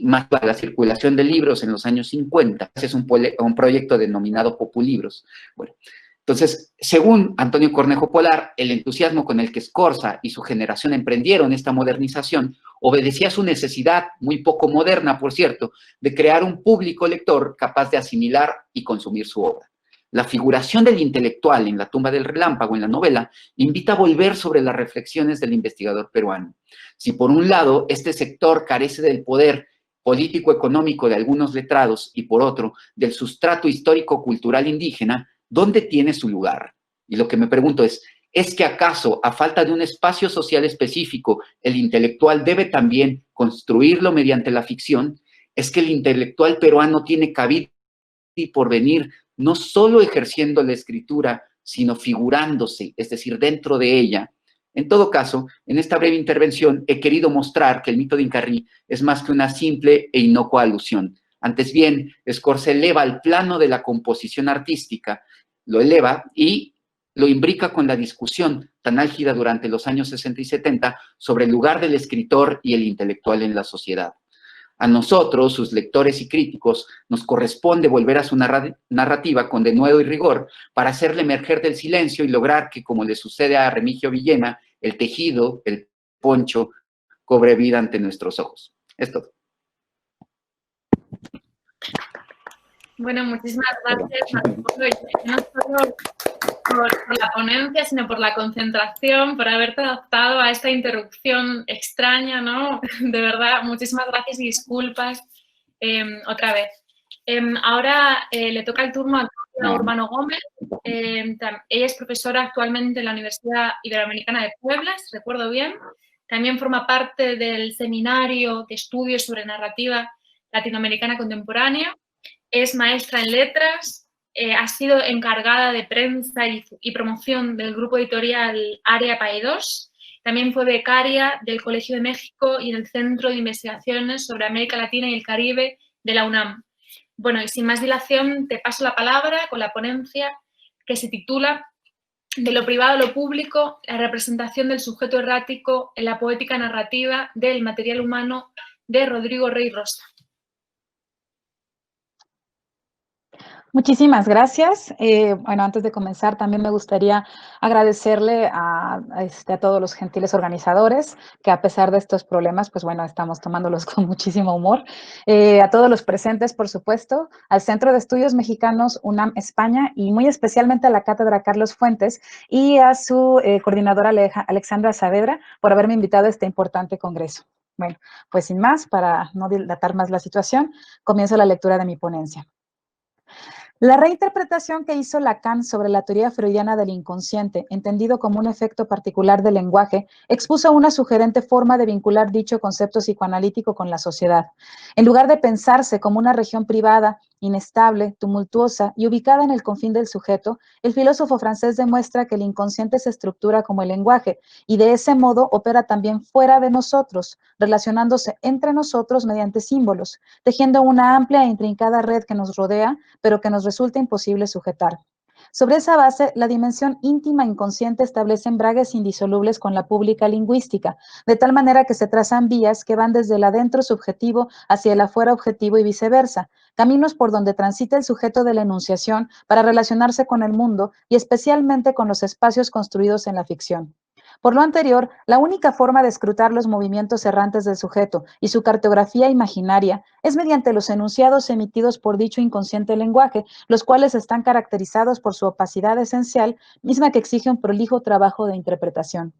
más la circulación de libros en los años 50. Es un proyecto denominado Populibros. Bueno, entonces, según Antonio Cornejo Polar, el entusiasmo con el que Escorza y su generación emprendieron esta modernización obedecía a su necesidad, muy poco moderna, por cierto, de crear un público lector capaz de asimilar y consumir su obra. La figuración del intelectual en La tumba del relámpago, en la novela, invita a volver sobre las reflexiones del investigador peruano. Si por un lado este sector carece del poder político-económico de algunos letrados y por otro del sustrato histórico-cultural indígena, ¿dónde tiene su lugar? Y lo que me pregunto ¿es que acaso, a falta de un espacio social específico, el intelectual debe también construirlo mediante la ficción? ¿Es que el intelectual peruano tiene cabida y porvenir no solo ejerciendo la escritura, sino figurándose, es decir, dentro de ella? En todo caso, en esta breve intervención he querido mostrar que el mito de Incarrí es más que una simple e inocua alusión. Antes bien, Escorza eleva al plano de la composición artística, lo eleva y lo imbrica con la discusión tan álgida durante los años 60 y 70 sobre el lugar del escritor y el intelectual en la sociedad. A nosotros, sus lectores y críticos, nos corresponde volver a su narrativa con denuedo y rigor para hacerle emerger del silencio y lograr que, como le sucede a Remigio Villena, el tejido, el poncho, cobre vida ante nuestros ojos. Es todo. Bueno, muchísimas gracias, no solo por la ponencia, sino por la concentración, por haberte adaptado a esta interrupción extraña, ¿no? De verdad, muchísimas gracias y disculpas otra vez. Ahora le toca el turno a Claudia Urbano Gómez. Ella es profesora actualmente en la Universidad Iberoamericana de Puebla, si recuerdo bien. También forma parte del Seminario de Estudios sobre Narrativa Latinoamericana Contemporánea. Es maestra en letras, ha sido encargada de prensa y promoción del grupo editorial Área Paidós. También fue becaria del Colegio de México y en el Centro de Investigaciones sobre América Latina y el Caribe de la UNAM. Bueno, y sin más dilación, te paso la palabra con la ponencia que se titula De lo privado a lo público, la representación del sujeto errático en la poética narrativa del material humano, de Rodrigo Rey Rosa. Muchísimas gracias. Bueno, antes de comenzar, también me gustaría agradecerle a todos los gentiles organizadores, que a pesar de estos problemas, pues bueno, estamos tomándolos con muchísimo humor. A todos los presentes, por supuesto, al Centro de Estudios Mexicanos UNAM España y muy especialmente a la Cátedra Carlos Fuentes y a su coordinadora Alexandra Saavedra por haberme invitado a este importante congreso. Bueno, pues sin más, para no dilatar más la situación, comienzo la lectura de mi ponencia. La reinterpretación que hizo Lacan sobre la teoría freudiana del inconsciente, entendido como un efecto particular del lenguaje, expuso una sugerente forma de vincular dicho concepto psicoanalítico con la sociedad. En lugar de pensarse como una región privada, inestable, tumultuosa y ubicada en el confín del sujeto, el filósofo francés demuestra que el inconsciente se estructura como el lenguaje y de ese modo opera también fuera de nosotros, relacionándose entre nosotros mediante símbolos, tejiendo una amplia e intrincada red que nos rodea, pero que nos resulta imposible sujetar. Sobre esa base, la dimensión íntima inconsciente establece embragues indisolubles con la pública lingüística, de tal manera que se trazan vías que van desde el adentro subjetivo hacia el afuera objetivo y viceversa, caminos por donde transita el sujeto de la enunciación para relacionarse con el mundo y especialmente con los espacios construidos en la ficción. Por lo anterior, la única forma de escrutar los movimientos errantes del sujeto y su cartografía imaginaria es mediante los enunciados emitidos por dicho inconsciente lenguaje, los cuales están caracterizados por su opacidad esencial, misma que exige un prolijo trabajo de interpretación.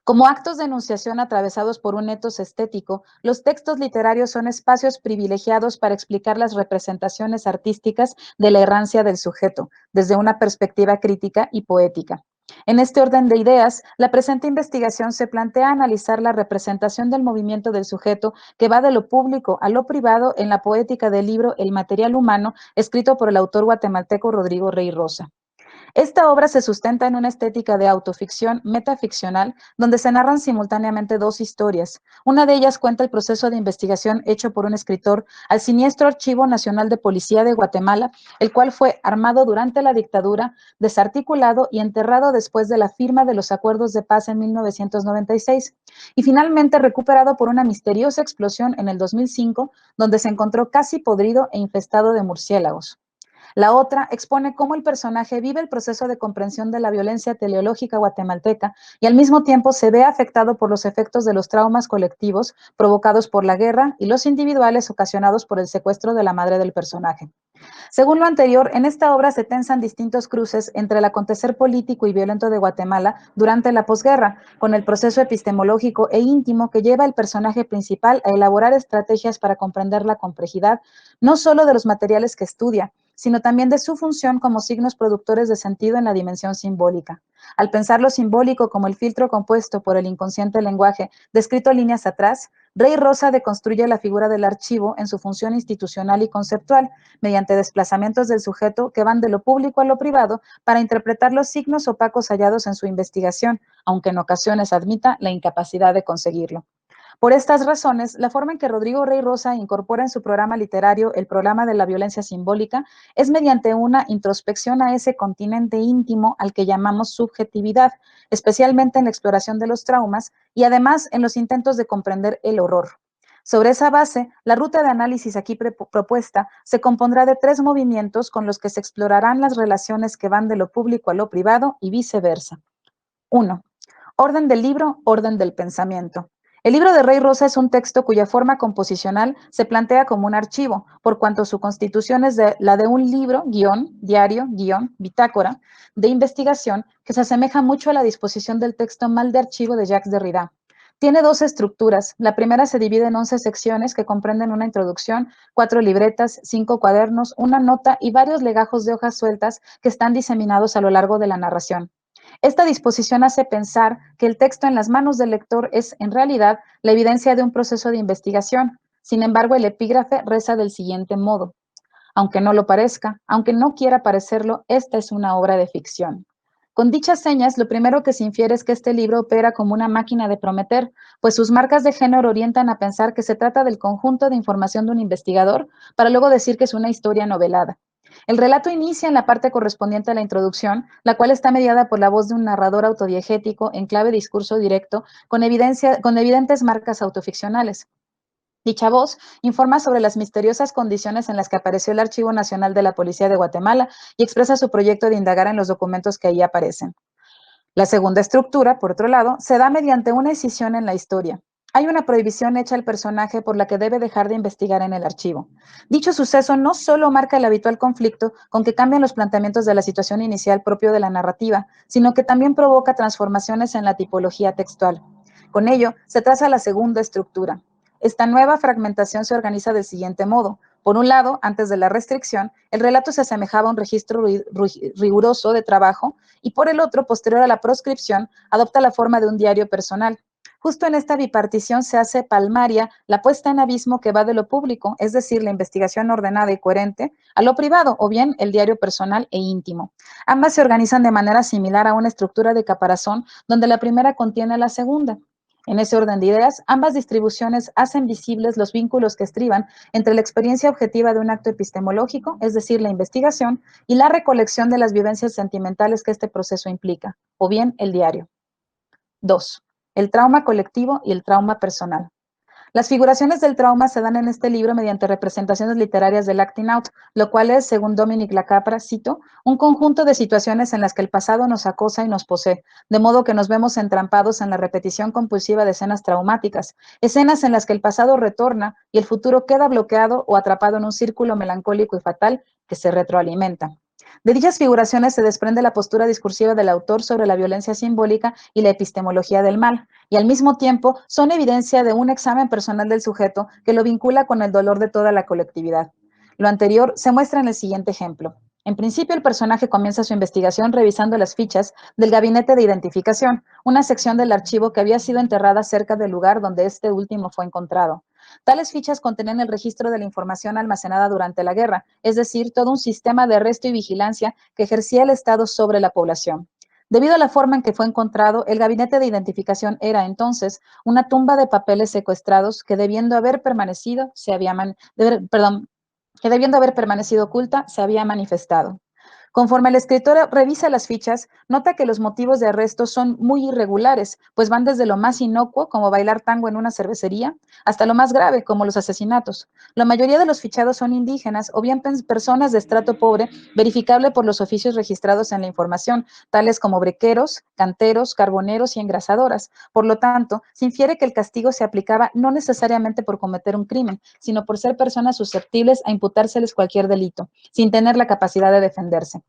Como actos de enunciación atravesados por un etos estético, los textos literarios son espacios privilegiados para explicar las representaciones artísticas de la errancia del sujeto, desde una perspectiva crítica y poética. En este orden de ideas, la presente investigación se plantea analizar la representación del movimiento del sujeto que va de lo público a lo privado en la poética del libro El material humano, escrito por el autor guatemalteco Rodrigo Rey Rosa. Esta obra se sustenta en una estética de autoficción metaficcional, donde se narran simultáneamente dos historias. Una de ellas cuenta el proceso de investigación hecho por un escritor al siniestro Archivo Nacional de Policía de Guatemala, el cual fue armado durante la dictadura, desarticulado y enterrado después de la firma de los acuerdos de paz en 1996, y finalmente recuperado por una misteriosa explosión en el 2005, donde se encontró casi podrido e infestado de murciélagos. La otra expone cómo el personaje vive el proceso de comprensión de la violencia teleológica guatemalteca y al mismo tiempo se ve afectado por los efectos de los traumas colectivos provocados por la guerra y los individuales ocasionados por el secuestro de la madre del personaje. Según lo anterior, en esta obra se tensan distintos cruces entre el acontecer político y violento de Guatemala durante la posguerra, con el proceso epistemológico e íntimo que lleva al personaje principal a elaborar estrategias para comprender la complejidad, no solo de los materiales que estudia, sino también de su función como signos productores de sentido en la dimensión simbólica. Al pensar lo simbólico como el filtro compuesto por el inconsciente lenguaje descrito líneas atrás, Rey Rosa deconstruye la figura del archivo en su función institucional y conceptual, mediante desplazamientos del sujeto que van de lo público a lo privado para interpretar los signos opacos hallados en su investigación, aunque en ocasiones admita la incapacidad de conseguirlo. Por estas razones, la forma en que Rodrigo Rey Rosa incorpora en su programa literario el problema de la violencia simbólica es mediante una introspección a ese continente íntimo al que llamamos subjetividad, especialmente en la exploración de los traumas y además en los intentos de comprender el horror. Sobre esa base, la ruta de análisis aquí propuesta se compondrá de 3 movimientos con los que se explorarán las relaciones que van de lo público a lo privado y viceversa. 1. Orden del libro, orden del pensamiento. El libro de Rey Rosa es un texto cuya forma composicional se plantea como un archivo, por cuanto su constitución es la de un libro, guión, diario, guión, bitácora, de investigación que se asemeja mucho a la disposición del texto mal de archivo de Jacques Derrida. Tiene 2 estructuras. La primera se divide en 11 secciones que comprenden una introducción, 4 libretas, 5 cuadernos, una nota y varios legajos de hojas sueltas que están diseminados a lo largo de la narración. Esta disposición hace pensar que el texto en las manos del lector es, en realidad, la evidencia de un proceso de investigación. Sin embargo, el epígrafe reza del siguiente modo: aunque no lo parezca, aunque no quiera parecerlo, esta es una obra de ficción. Con dichas señas, lo primero que se infiere es que este libro opera como una máquina de prometer, pues sus marcas de género orientan a pensar que se trata del conjunto de información de un investigador, para luego decir que es una historia novelada. El relato inicia en la parte correspondiente a la introducción, la cual está mediada por la voz de un narrador autodiegético en clave discurso directo, con evidentes marcas autoficcionales. Dicha voz informa sobre las misteriosas condiciones en las que apareció el Archivo Nacional de la Policía de Guatemala y expresa su proyecto de indagar en los documentos que allí aparecen. La segunda estructura, por otro lado, se da mediante una escisión en la historia. Hay una prohibición hecha al personaje por la que debe dejar de investigar en el archivo. Dicho suceso no solo marca el habitual conflicto con que cambian los planteamientos de la situación inicial propio de la narrativa, sino que también provoca transformaciones en la tipología textual. Con ello, se traza la segunda estructura. Esta nueva fragmentación se organiza del siguiente modo. Por un lado, antes de la restricción, el relato se asemejaba a un registro riguroso de trabajo y por el otro, posterior a la proscripción, adopta la forma de un diario personal. Justo en esta bipartición se hace palmaria la puesta en abismo que va de lo público, es decir, la investigación ordenada y coherente, a lo privado, o bien el diario personal e íntimo. Ambas se organizan de manera similar a una estructura de caparazón, donde la primera contiene a la segunda. En ese orden de ideas, ambas distribuciones hacen visibles los vínculos que estriban entre la experiencia objetiva de un acto epistemológico, es decir, la investigación, y la recolección de las vivencias sentimentales que este proceso implica, o bien el diario. 2. El trauma colectivo y el trauma personal. Las figuraciones del trauma se dan en este libro mediante representaciones literarias del acting out, lo cual es, según Dominic Lacapra, cito, un conjunto de situaciones en las que el pasado nos acosa y nos posee, de modo que nos vemos entrampados en la repetición compulsiva de escenas traumáticas, escenas en las que el pasado retorna y el futuro queda bloqueado o atrapado en un círculo melancólico y fatal que se retroalimenta. De dichas figuraciones se desprende la postura discursiva del autor sobre la violencia simbólica y la epistemología del mal, y al mismo tiempo son evidencia de un examen personal del sujeto que lo vincula con el dolor de toda la colectividad. Lo anterior se muestra en el siguiente ejemplo. En principio, el personaje comienza su investigación revisando las fichas del gabinete de identificación, una sección del archivo que había sido enterrada cerca del lugar donde este último fue encontrado. Tales fichas contenían el registro de la información almacenada durante la guerra, es decir, todo un sistema de arresto y vigilancia que ejercía el Estado sobre la población. Debido a la forma en que fue encontrado, el gabinete de identificación era entonces una tumba de papeles secuestrados que debiendo haber permanecido oculta, se había manifestado. Conforme el escritor revisa las fichas, nota que los motivos de arresto son muy irregulares, pues van desde lo más inocuo, como bailar tango en una cervecería, hasta lo más grave, como los asesinatos. La mayoría de los fichados son indígenas o bien personas de estrato pobre, verificable por los oficios registrados en la información, tales como brequeros, canteros, carboneros y engrasadoras. Por lo tanto, se infiere que el castigo se aplicaba no necesariamente por cometer un crimen, sino por ser personas susceptibles a imputárseles cualquier delito, sin tener la capacidad de defenderse.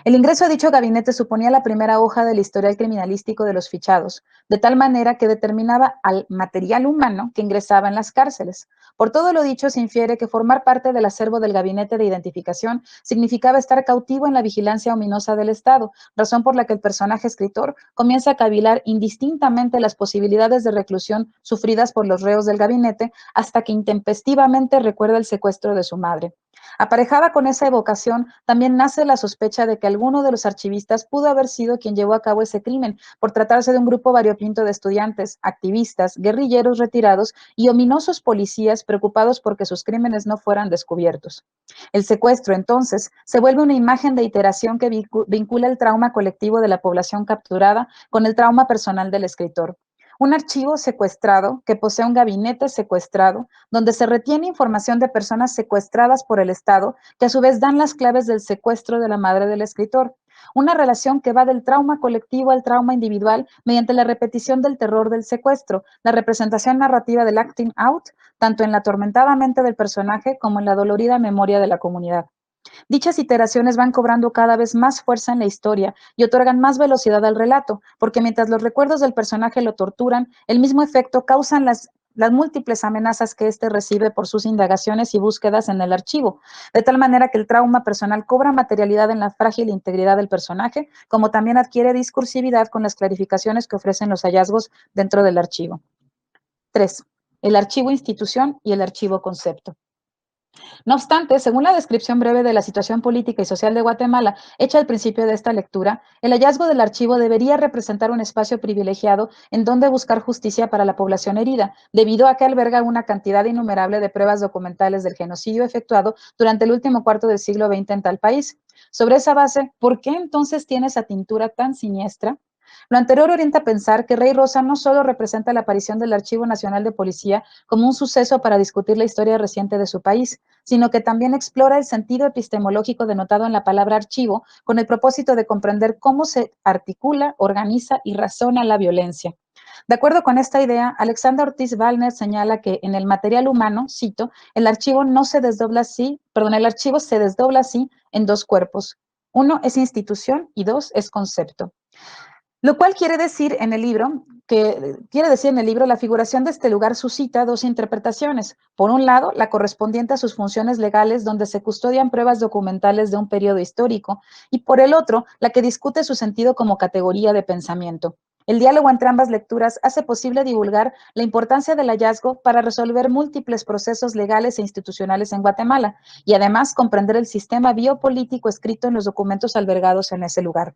El ingreso a dicho gabinete suponía la primera hoja del historial criminalístico de los fichados, de tal manera que determinaba al material humano que ingresaba en las cárceles. Por todo lo dicho, se infiere que formar parte del acervo del gabinete de identificación significaba estar cautivo en la vigilancia ominosa del Estado, razón por la que el personaje escritor comienza a cavilar indistintamente las posibilidades de reclusión sufridas por los reos del gabinete hasta que intempestivamente recuerda el secuestro de su madre. Aparejada con esa evocación, también nace la sospecha de que alguno de los archivistas pudo haber sido quien llevó a cabo ese crimen, por tratarse de un grupo variopinto de estudiantes, activistas, guerrilleros retirados y ominosos policías preocupados porque sus crímenes no fueran descubiertos. El secuestro, entonces, se vuelve una imagen de iteración que vincula el trauma colectivo de la población capturada con el trauma personal del escritor. Un archivo secuestrado que posee un gabinete secuestrado, donde se retiene información de personas secuestradas por el Estado, que a su vez dan las claves del secuestro de la madre del escritor. Una relación que va del trauma colectivo al trauma individual mediante la repetición del terror del secuestro, la representación narrativa del acting out, tanto en la atormentada mente del personaje como en la dolorida memoria de la comunidad. Dichas iteraciones van cobrando cada vez más fuerza en la historia y otorgan más velocidad al relato, porque mientras los recuerdos del personaje lo torturan, el mismo efecto causan las múltiples amenazas que éste recibe por sus indagaciones y búsquedas en el archivo, de tal manera que el trauma personal cobra materialidad en la frágil integridad del personaje, como también adquiere discursividad con las clarificaciones que ofrecen los hallazgos dentro del archivo. 3. El archivo institución y el archivo concepto. No obstante, según la descripción breve de la situación política y social de Guatemala, hecha al principio de esta lectura, el hallazgo del archivo debería representar un espacio privilegiado en donde buscar justicia para la población herida, debido a que alberga una cantidad innumerable de pruebas documentales del genocidio efectuado durante el último cuarto del siglo XX en tal país. Sobre esa base, ¿por qué entonces tiene esa tintura tan siniestra? Lo anterior orienta a pensar que Rey Rosa no solo representa la aparición del Archivo Nacional de Policía como un suceso para discutir la historia reciente de su país, sino que también explora el sentido epistemológico denotado en la palabra archivo con el propósito de comprender cómo se articula, organiza y razona la violencia. De acuerdo con esta idea, Alexander Ortiz Wallner señala que en el material humano, cito, el archivo se desdobla así en dos cuerpos. Uno es institución y dos es concepto. Lo cual quiere decir en el libro, la figuración de este lugar suscita dos interpretaciones. Por un lado, la correspondiente a sus funciones legales, donde se custodian pruebas documentales de un periodo histórico, y por el otro, la que discute su sentido como categoría de pensamiento. El diálogo entre ambas lecturas hace posible divulgar la importancia del hallazgo para resolver múltiples procesos legales e institucionales en Guatemala, y además comprender el sistema biopolítico escrito en los documentos albergados en ese lugar.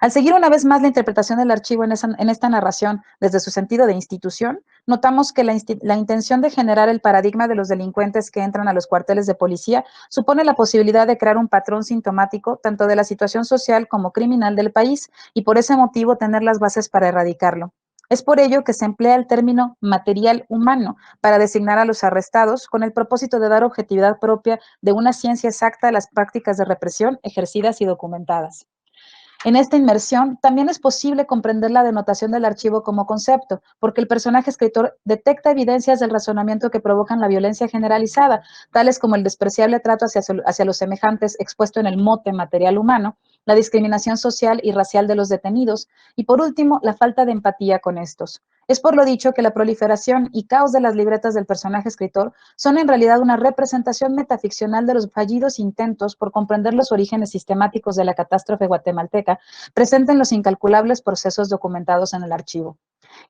Al seguir una vez más la interpretación del archivo en esta narración desde su sentido de institución, notamos que la intención de generar el paradigma de los delincuentes que entran a los cuarteles de policía supone la posibilidad de crear un patrón sintomático tanto de la situación social como criminal del país y por ese motivo tener las bases para erradicarlo. Es por ello que se emplea el término material humano para designar a los arrestados con el propósito de dar objetividad propia de una ciencia exacta a las prácticas de represión ejercidas y documentadas. En esta inmersión, también es posible comprender la denotación del archivo como concepto, porque el personaje escritor detecta evidencias del razonamiento que provocan la violencia generalizada, tales como el despreciable trato hacia los semejantes expuesto en el mote material humano, la discriminación social y racial de los detenidos, y por último, la falta de empatía con estos. Es por lo dicho que la proliferación y caos de las libretas del personaje escritor son en realidad una representación metaficcional de los fallidos intentos por comprender los orígenes sistemáticos de la catástrofe guatemalteca, presente en los incalculables procesos documentados en el archivo.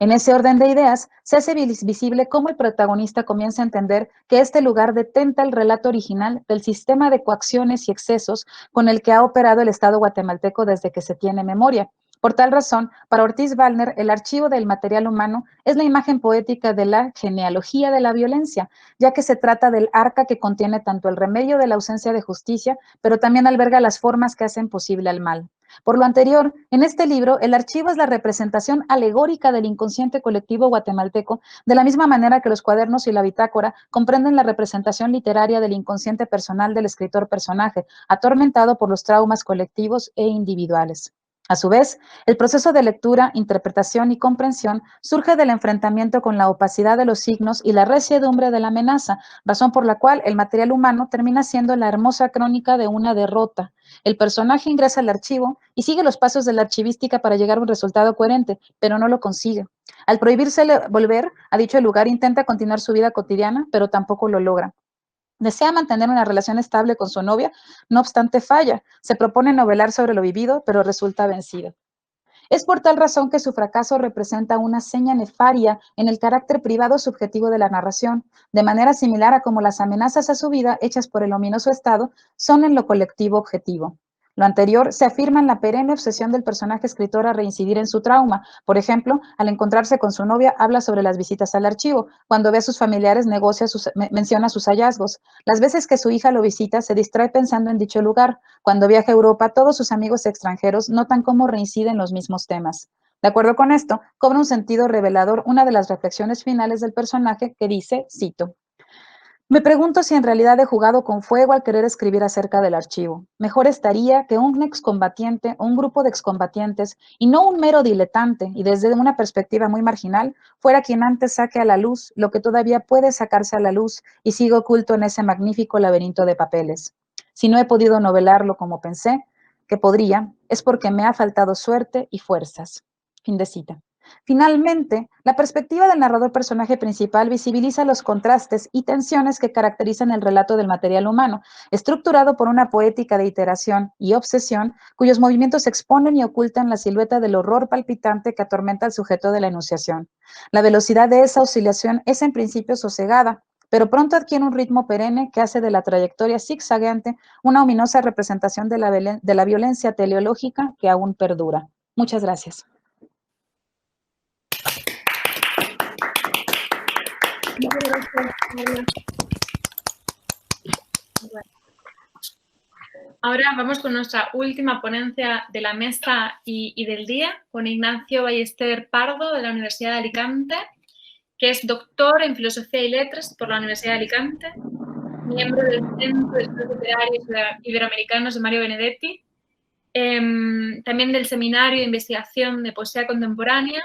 En ese orden de ideas, se hace visible cómo el protagonista comienza a entender que este lugar detenta el relato original del sistema de coacciones y excesos con el que ha operado el Estado guatemalteco desde que se tiene memoria. Por tal razón, para Ortiz Wallner, el archivo del material humano es la imagen poética de la genealogía de la violencia, ya que se trata del arca que contiene tanto el remedio de la ausencia de justicia, pero también alberga las formas que hacen posible el mal. Por lo anterior, en este libro, el archivo es la representación alegórica del inconsciente colectivo guatemalteco, de la misma manera que los cuadernos y la bitácora comprenden la representación literaria del inconsciente personal del escritor-personaje, atormentado por los traumas colectivos e individuales. A su vez, el proceso de lectura, interpretación y comprensión surge del enfrentamiento con la opacidad de los signos y la resiedumbre de la amenaza, razón por la cual el material humano termina siendo la hermosa crónica de una derrota. El personaje ingresa al archivo y sigue los pasos de la archivística para llegar a un resultado coherente, pero no lo consigue. Al prohibírsele volver a dicho lugar, intenta continuar su vida cotidiana, pero tampoco lo logra. Desea mantener una relación estable con su novia, no obstante falla. Se propone novelar sobre lo vivido, pero resulta vencido. Es por tal razón que su fracaso representa una seña nefaria en el carácter privado subjetivo de la narración, de manera similar a como las amenazas a su vida hechas por el ominoso Estado son en lo colectivo objetivo. Lo anterior se afirma en la perenne obsesión del personaje escritor a reincidir en su trauma. Por ejemplo, al encontrarse con su novia, habla sobre las visitas al archivo. Cuando ve a sus familiares, menciona sus hallazgos. Las veces que su hija lo visita, se distrae pensando en dicho lugar. Cuando viaja a Europa, todos sus amigos extranjeros notan cómo reinciden los mismos temas. De acuerdo con esto, cobra un sentido revelador una de las reflexiones finales del personaje que dice, cito, me pregunto si en realidad he jugado con fuego al querer escribir acerca del archivo. Mejor estaría que un excombatiente o un grupo de excombatientes, y no un mero diletante, y desde una perspectiva muy marginal, fuera quien antes saque a la luz lo que todavía puede sacarse a la luz y siga oculto en ese magnífico laberinto de papeles. Si no he podido novelarlo como pensé que podría, es porque me ha faltado suerte y fuerzas. Fin de cita. Finalmente, la perspectiva del narrador personaje principal visibiliza los contrastes y tensiones que caracterizan el relato del material humano, estructurado por una poética de iteración y obsesión, cuyos movimientos exponen y ocultan la silueta del horror palpitante que atormenta al sujeto de la enunciación. La velocidad de esa oscilación es en principio sosegada, pero pronto adquiere un ritmo perenne que hace de la trayectoria zigzagueante una ominosa representación de la violencia teleológica que aún perdura. Muchas gracias. Ahora vamos con nuestra última ponencia de la mesa y del día, con Ignacio Ballester Pardo, de la Universidad de Alicante, que es doctor en Filosofía y Letras por la Universidad de Alicante, miembro del Centro de Estudios Literarios Iberoamericanos de Mario Benedetti, también del Seminario de Investigación de Poesía Contemporánea,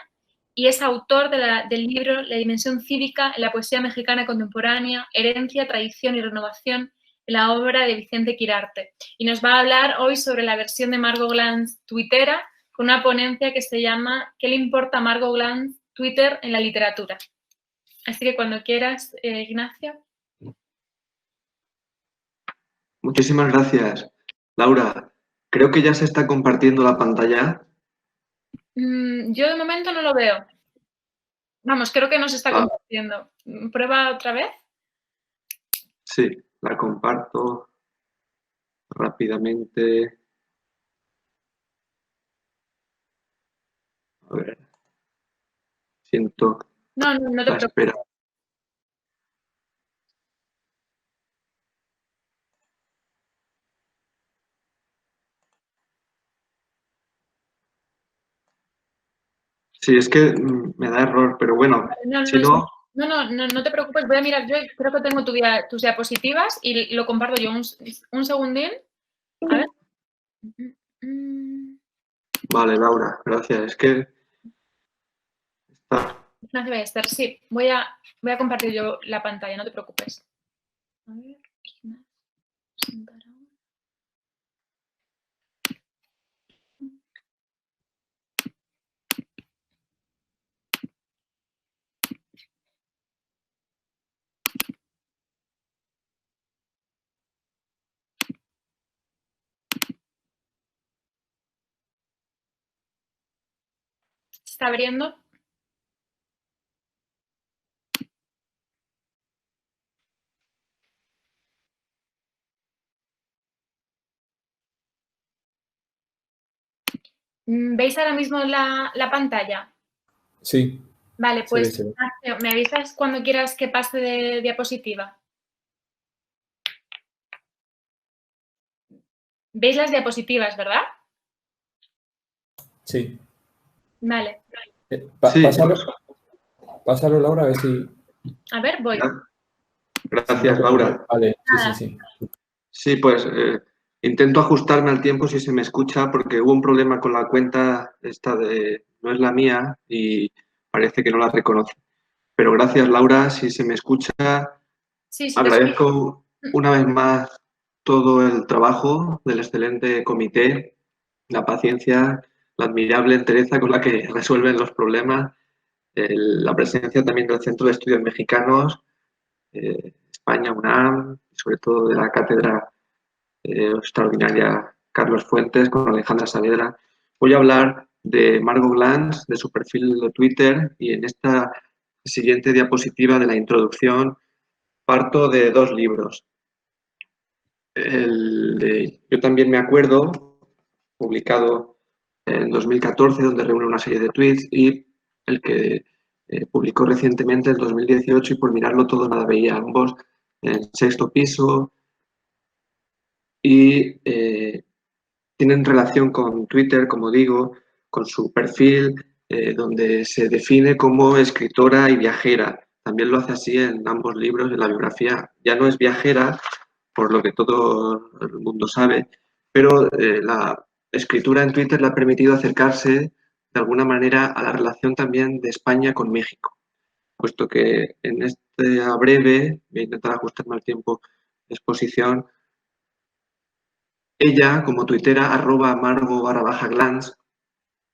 y es autor del libro La dimensión cívica en la poesía mexicana contemporánea, herencia, tradición y renovación, en la obra de Vicente Quirarte. Y nos va a hablar hoy sobre la versión de Margot Glantz tuitera, con una ponencia que se llama ¿Qué le importa a Margot Glantz Twitter en la literatura? Así que cuando quieras, Ignacio. Muchísimas gracias. Laura, creo que ya se está compartiendo la pantalla. Yo de momento no lo veo. Vamos, creo que no se está compartiendo. ¿Prueba otra vez? Sí, la comparto rápidamente. A ver. Siento No te la preocupes. espera. Sí, es que me da error, pero bueno, No, si no... No te preocupes, voy a mirar, yo creo que tengo tus diapositivas y lo comparto yo. Un segundín. A ver. Vale, Laura, gracias. Es que... Ignacio Ballester, sí, voy a compartir yo la pantalla, no te preocupes. A ver, Ignacio, presentar ahora. ¿Se está abriendo? ¿Veis ahora mismo la pantalla? Sí. Vale, pues Sí. Ignacio, me avisas cuando quieras que pase de diapositiva. ¿Veis las diapositivas, verdad? Sí. Vale. Sí. Pásalo, Laura, a ver si... A ver, voy. Gracias, Laura. Vale, sí. Sí, pues intento ajustarme al tiempo si se me escucha, porque hubo un problema con la cuenta esta de... No es la mía y parece que no la reconoce. Pero gracias, Laura, si se me escucha. Sí, te Agradezco una vez más todo el trabajo del excelente comité, la paciencia, la admirable entereza con la que resuelven los problemas, la presencia también del Centro de Estudios Mexicanos, España, UNAM, y sobre todo de la cátedra extraordinaria Carlos Fuentes con Alejandra Saavedra. Voy a hablar de Margot Glantz, de su perfil de Twitter, y en esta siguiente diapositiva de la introducción parto de dos libros. Yo también me acuerdo, publicado en 2014, donde reúne una serie de tweets, y el que publicó recientemente en 2018, y por mirarlo todo nada veía, ambos en Sexto Piso, y tienen relación con Twitter, como digo, con su perfil, donde se define como escritora y viajera. También lo hace así en ambos libros, en la biografía. Ya no es viajera, por lo que todo el mundo sabe, pero la escritura en Twitter le ha permitido acercarse de alguna manera a la relación también de España con México, puesto que en esta breve, voy a intentar ajustarme al tiempo de exposición, ella, como tuitera, @Margo_Glantz,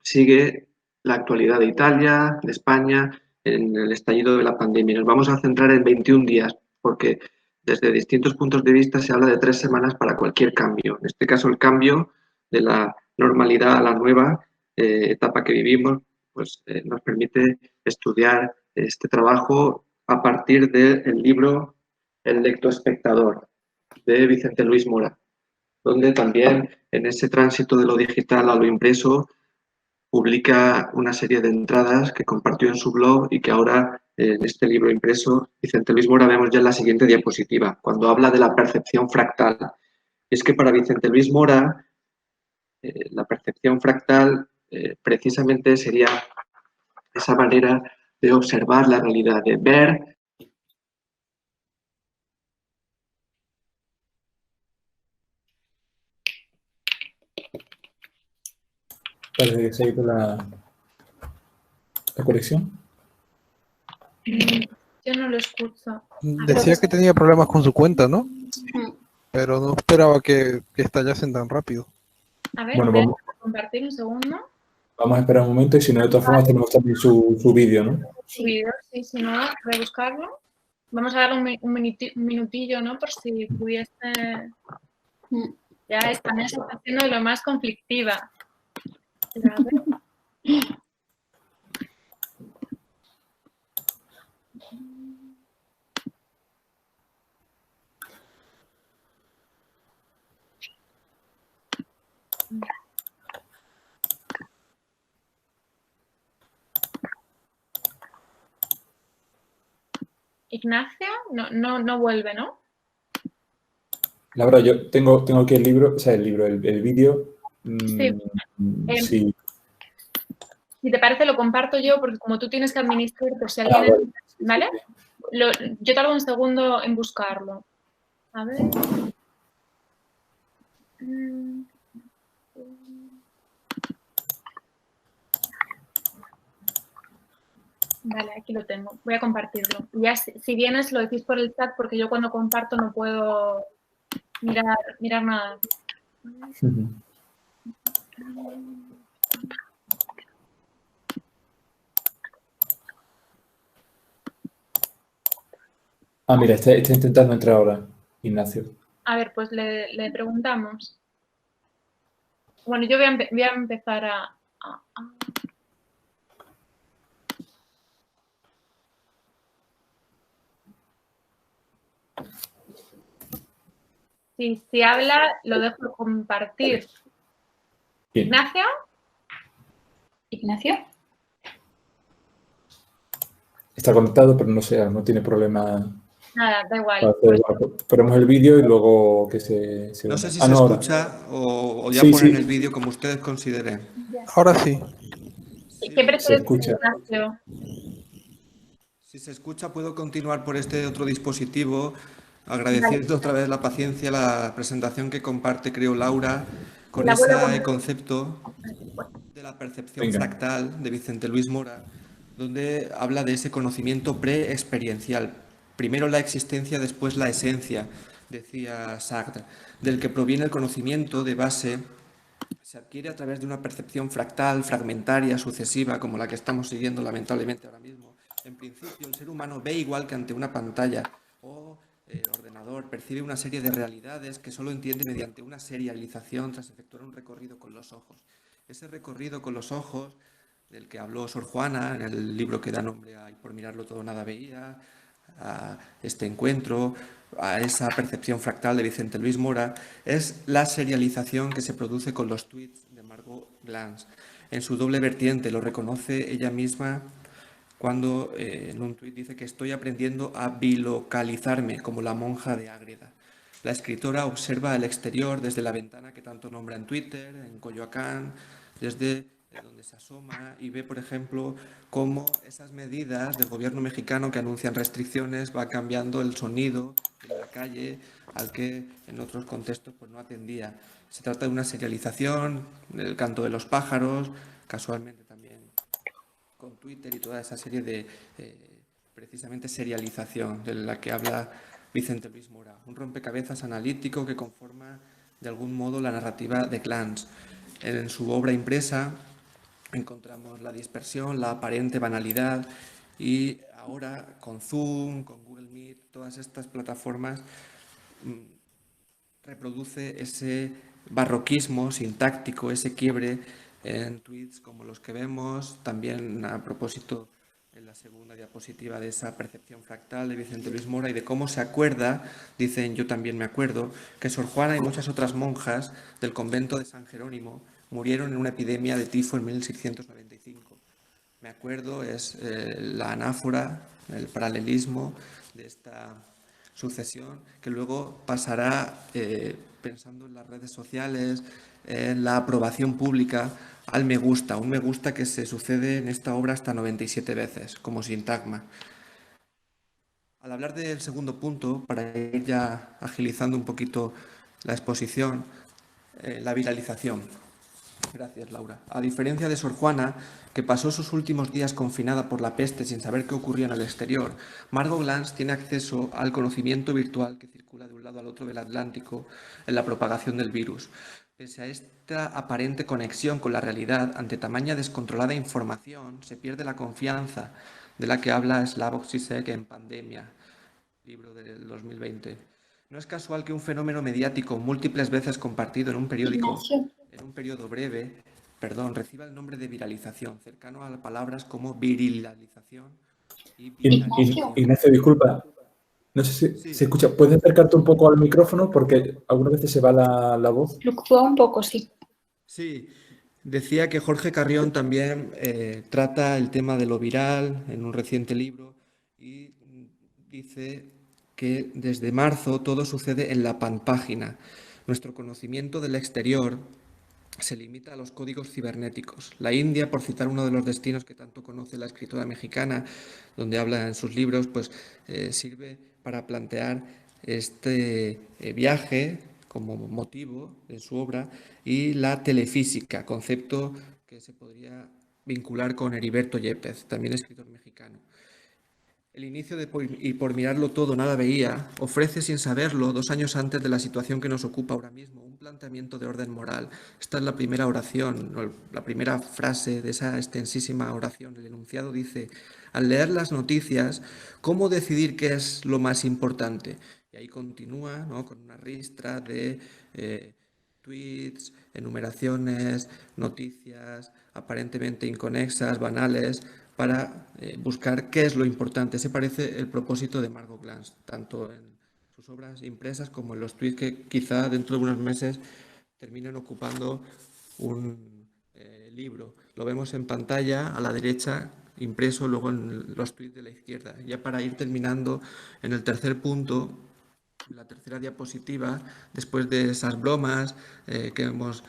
sigue la actualidad de Italia, de España, en el estallido de la pandemia. Nos vamos a centrar en 21 días, porque desde distintos puntos de vista se habla de 3 semanas para cualquier cambio. En este caso, el cambio de la normalidad a la nueva etapa que vivimos, pues nos permite estudiar este trabajo a partir del libro El lectoespectador, de Vicente Luis Mora, donde también en ese tránsito de lo digital a lo impreso publica una serie de entradas que compartió en su blog y que ahora en este libro impreso, Vicente Luis Mora, vemos ya en la siguiente diapositiva, cuando habla de la percepción fractal. Es que para Vicente Luis Mora, la percepción fractal precisamente sería esa manera de observar la realidad, de ver. Parece que se ha ido la conexión. Yo no lo escucho. Decía que tenía problemas con su cuenta, ¿no? Pero no esperaba que estallasen tan rápido. A ver, Bueno, voy a compartir un segundo. Vamos a esperar un momento y si no, de todas formas tenemos también su vídeo, ¿no? Su vídeo, sí, si no, voy a buscarlo. Vamos a darle un minutillo, ¿no? Por si pudiese... Ya esta mesa está siendo de lo más conflictiva. Pero a ver. Ignacio, no vuelve, ¿no? Laura, yo tengo aquí el libro, o sea, el vídeo. Sí. Sí. Si te parece, lo comparto yo, porque como tú tienes que administrar, pues si Ah, alguien... vale. ¿Vale? Yo tardo un segundo en buscarlo. A ver. Vale, aquí lo tengo. Voy a compartirlo. Ya si vienes lo decís por el chat, porque yo cuando comparto no puedo mirar nada. Ujú. Ah, mira, está intentando entrar ahora, Ignacio. A ver, pues le preguntamos. Bueno, yo voy a empezar a... Si habla, lo dejo compartir. Bien. ¿Ignacio? ¿Ignacio? Está conectado, pero no sé, no tiene problema. Nada, da igual. Para hacer, bueno, ponemos el vídeo y luego que se No una. sé si Ah, se no, ahora. escucha o ya Sí, ponen sí. el vídeo como ustedes consideren. Ahora sí. Sí, ¿Qué ¿no? prefieres, Se escucha. Ignacio? Si se escucha, puedo continuar por este otro dispositivo, agradeciendo otra vez la paciencia, la presentación que comparte, creo, Laura, con La vuelvo a ese poner. concepto de la percepción Venga. fractal de Vicente Luis Mora, donde habla de ese conocimiento pre-experiencial. Primero la existencia, después la esencia, decía Sartre, del que proviene el conocimiento de base. Se adquiere a través de una percepción fractal, fragmentaria, sucesiva, como la que estamos siguiendo lamentablemente ahora mismo. En principio, el ser humano ve igual que ante una pantalla o el ordenador, percibe una serie de realidades que solo entiende mediante una serialización tras efectuar un recorrido con los ojos. Ese recorrido con los ojos, del que habló Sor Juana en el libro que da nombre a Y por mirarlo todo nada veía, a este encuentro, a esa percepción fractal de Vicente Luis Mora, es la serialización que se produce con los tweets de Margot Glantz. En su doble vertiente, lo reconoce ella misma cuando en un tuit dice que estoy aprendiendo a bilocalizarme como la monja de Ágreda. La escritora observa el exterior desde la ventana que tanto nombra en Twitter, en Coyoacán, desde donde se asoma y ve, por ejemplo, cómo esas medidas del gobierno mexicano que anuncian restricciones va cambiando el sonido de la calle al que en otros contextos pues, no atendía. Se trata de una serialización, el canto de los pájaros, casualmente también con Twitter y toda esa serie de precisamente serialización de la que habla Vicente Luis Mora. Un rompecabezas analítico que conforma de algún modo la narrativa de Glantz. En su obra impresa encontramos la dispersión, la aparente banalidad y ahora con Zoom, con Google Meet, todas estas plataformas reproduce ese barroquismo sintáctico, ese quiebre en tweets como los que vemos, también a propósito en la segunda diapositiva de esa percepción fractal de Vicente Luis Mora y de cómo se acuerda, dicen yo también me acuerdo, que Sor Juana y muchas otras monjas del convento de San Jerónimo murieron en una epidemia de tifo en 1695. Me acuerdo es la anáfora, el paralelismo de esta sucesión que luego pasará, pensando en las redes sociales, en la aprobación pública, al me gusta, un me gusta que se sucede en esta obra hasta 97 veces, como sintagma. Al hablar del segundo punto, para ir ya agilizando un poquito la exposición, la viralización. Gracias, Laura. A diferencia de Sor Juana, que pasó sus últimos días confinada por la peste sin saber qué ocurría en el exterior, Margot Glantz tiene acceso al conocimiento virtual que circula de un lado al otro del Atlántico en la propagación del virus. Pese a esta aparente conexión con la realidad, ante tamaña descontrolada información, se pierde la confianza de la que habla Slavoj Žižek en Pandemia, libro del 2020. No es casual que un fenómeno mediático múltiples veces compartido en un periódico, Ignacio. en un periodo breve, reciba el nombre de viralización, cercano a las palabras como virilalización y viralización. Ignacio, disculpa. No sé si Sí. se escucha. ¿Puedes acercarte un poco al micrófono? Porque algunas veces se va la voz. Fluctúa un poco, sí. Sí, decía que Jorge Carrión también trata el tema de lo viral en un reciente libro y dice que desde marzo todo sucede en la panpágina. Nuestro conocimiento del exterior se limita a los códigos cibernéticos. La India, por citar uno de los destinos que tanto conoce la escritora mexicana, donde habla en sus libros, pues sirve para plantear este viaje como motivo de su obra, y la telefísica, concepto que se podría vincular con Heriberto Yepes, también escritor mexicano. El inicio de Y por mirarlo todo nada veía ofrece, sin saberlo, 2 años antes de la situación que nos ocupa ahora mismo, un planteamiento de orden moral. Esta es la primera oración, la primera frase de esa extensísima oración. El enunciado dice: al leer las noticias, ¿cómo decidir qué es lo más importante? Y ahí continúa, ¿no?, con una ristra de tweets, enumeraciones, noticias aparentemente inconexas, banales, para buscar qué es lo importante. Ese parece el propósito de Margot Glantz, tanto en sus obras impresas como en los tweets que quizá dentro de unos meses terminen ocupando un libro. Lo vemos en pantalla a la derecha, impreso, luego en los tweets de la izquierda. Ya para ir terminando, en el tercer punto, la tercera diapositiva, después de esas bromas que hemos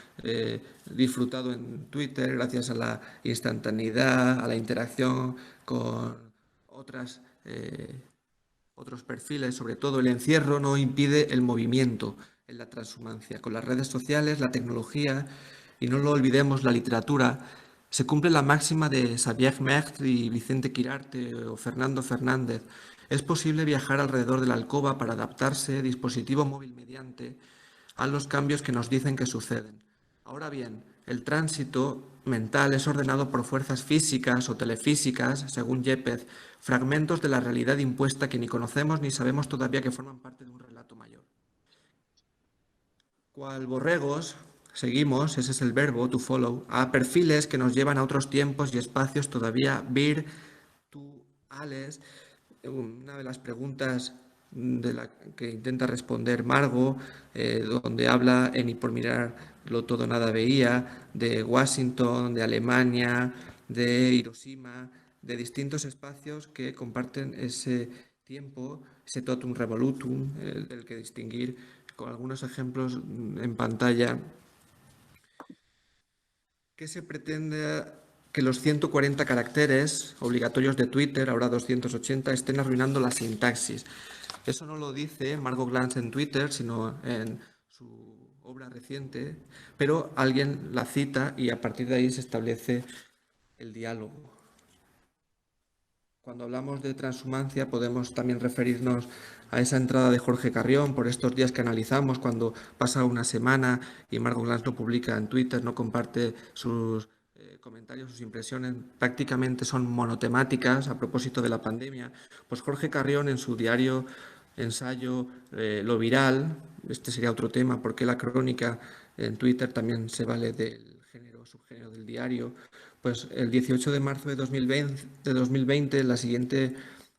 disfrutado en Twitter gracias a la instantaneidad, a la interacción con otros perfiles, sobre todo el encierro no impide el movimiento en la transhumancia. Con las redes sociales, la tecnología y, no lo olvidemos, la literatura, se cumple la máxima de Xavier Mertre y Vicente Quirarte o Fernando Fernández. Es posible viajar alrededor de la alcoba para adaptarse, dispositivo móvil mediante, a los cambios que nos dicen que suceden. Ahora bien, el tránsito mental es ordenado por fuerzas físicas o telefísicas, según Yepes, fragmentos de la realidad impuesta que ni conocemos ni sabemos todavía que forman parte de un relato mayor. Cual borregos, seguimos, ese es el verbo, to follow, a perfiles que nos llevan a otros tiempos y espacios todavía virtuales. Una de las preguntas de la que intenta responder Margot, donde habla en Y por mirarlo todo nada veía, de Washington, de Alemania, de Hiroshima, de distintos espacios que comparten ese tiempo, ese totum revolutum, del que distinguir, con algunos ejemplos en pantalla. ¿Qué se pretende? Que los 140 caracteres obligatorios de Twitter, ahora 280, estén arruinando la sintaxis. Eso no lo dice Margot Glantz en Twitter, sino en su obra reciente, pero alguien la cita y a partir de ahí se establece el diálogo. Cuando hablamos de transhumancia podemos también referirnos a esa entrada de Jorge Carrión por estos días que analizamos, cuando pasa una semana y Margot Glantz no publica en Twitter, no comparte sus comentarios, sus impresiones, prácticamente son monotemáticas a propósito de la pandemia. Pues Jorge Carrión, en su diario ensayo Lo Viral, este sería otro tema, porque la crónica en Twitter también se vale del género, subgénero del diario, pues el 18 de marzo de 2020, la siguiente